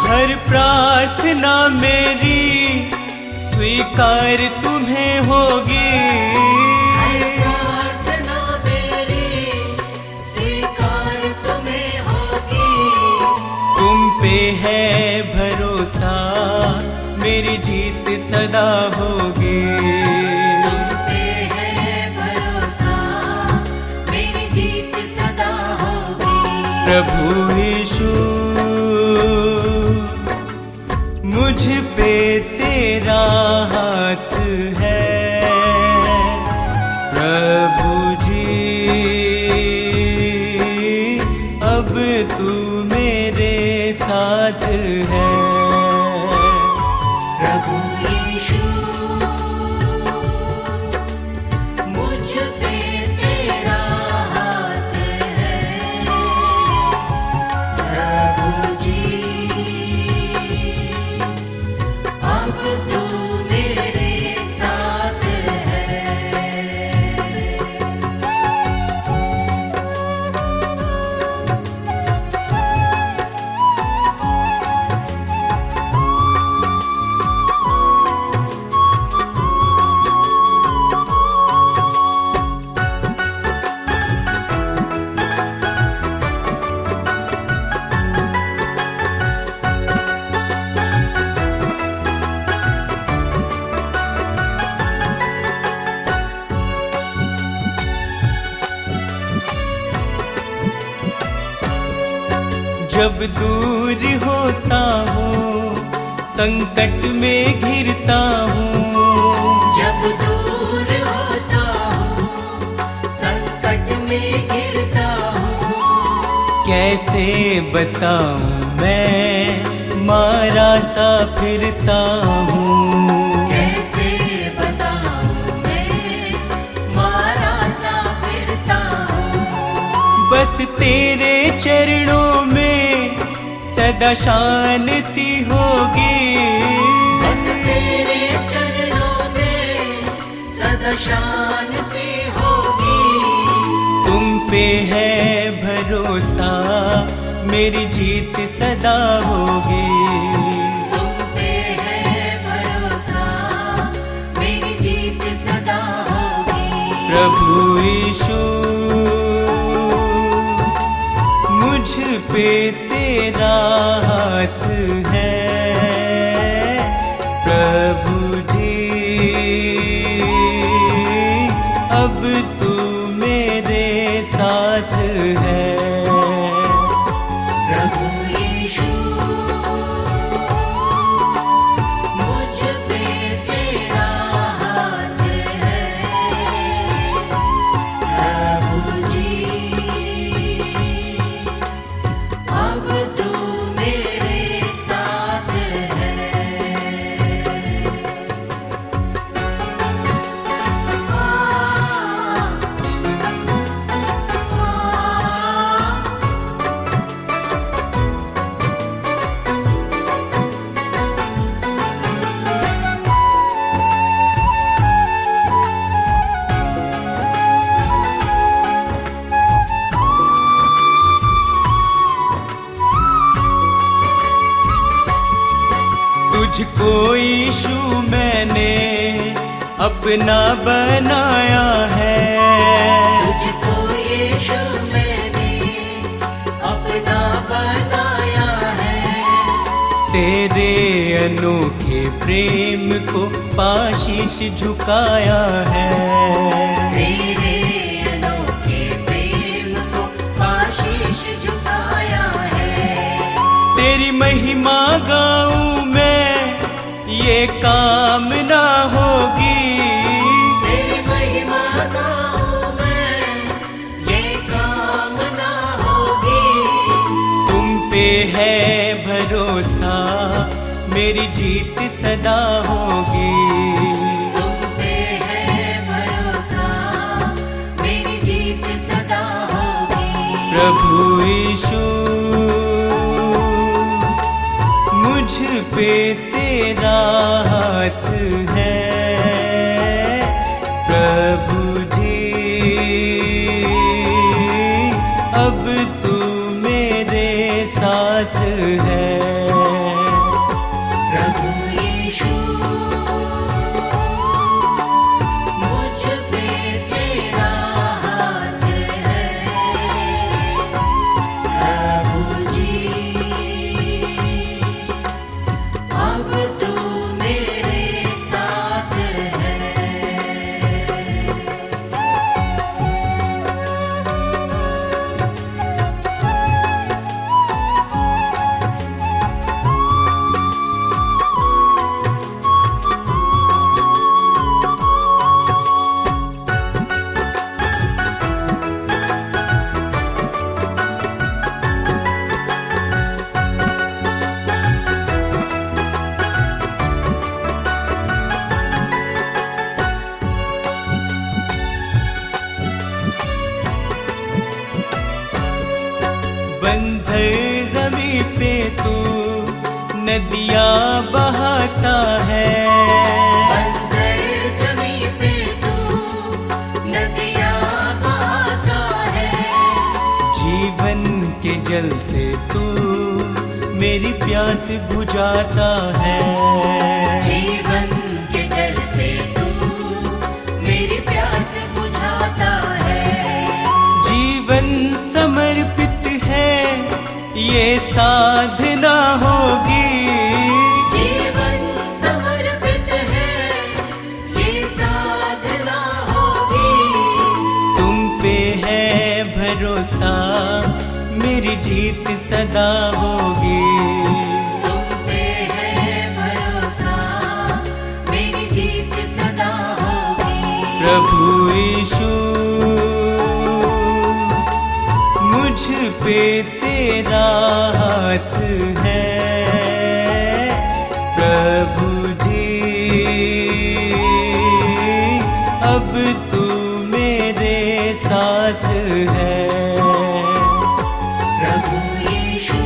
हर प्रार्थना मेरी स्वीकार तुम्हें होगी, प्रार्थना मेरी स्वीकार तुम्हें होगी। तुम पे है भरोसा मेरी जीत सदा होगी। तुम पे है भरोसा मेरी जीत सदा होगी। प्रभु यीशु मुझ पे तेरा हाथ है, प्रभु जी अब तू मेरे साथ है। प्रभु यीशु मुझ पे तेरा हाथ है, जब दूर होता हूँ संकट में घिरता हूँ, जब दूर होता हूँ संकट में गिरता हूँ। कैसे बताऊँ मैं मारा सा फिरता हूँ, कैसे बताऊँ मैं मारा सा फिरता हूँ। बस तेरे चरणों में सदा शांति होगी, बस तेरे चरणों में सदा शांति होगी। तुम पे है भरोसा मेरी जीत सदा होगी। तुम पे है भरोसा मेरी जीत सदा होगी। प्रभु यीशु मुझ पे तेरा हाथ है, प्रभु जी अब तू मेरे साथ है। प्रभु यीशु मुझ पे तेरा हाथ है, प्रभु जी अब तू मेरे साथ है। तुझको यीशु मैंने अपना बनाया है, तुझको यीशु मैंने अपना बनाया है। तेरे अनोखे प्रेम को पाशीश झुकाया है, तेरे अनोखे प्रेम को आशीष झुकाया है। तेरी महिमा गाऊं मैं ये कामना होगी, तेरी महिमा गाऊं मैं ये कामना होगी। तुम पे है भरोसा मेरी जीत सदा होगी। तुम पे है भरोसा मेरी जीत सदा होगी। प्रभु यीशु मुझ पे तेरा हाथ है, प्रभु जी अब तू मेरे साथ है। प्रभु यीशु मुझ पे तेरा हाथ है, प्रभु जी अब तू मेरे साथ है। बंजर जमी पे तू नदियाँ बहाता है, बंजर ज़मीं पे तू नदियाँ बहाता है। जीवन के जल से तू मेरी प्यास बुझाता है, जीवन के जल से तू मेरी प्यास बुझाता है। जीवन समर्पित है ये साधना होगी, जीवन समर्पित है ये साधना होगी। तुम पे है भरोसा मेरी मेरी जीत सदा होगी। तुम पे है भरोसा, मेरी जीत सदा होगी। प्रभु यीशु मुझ पे तेरा हाथ है। प्रभु जी अब तू मेरे साथ है। प्रभु यीशु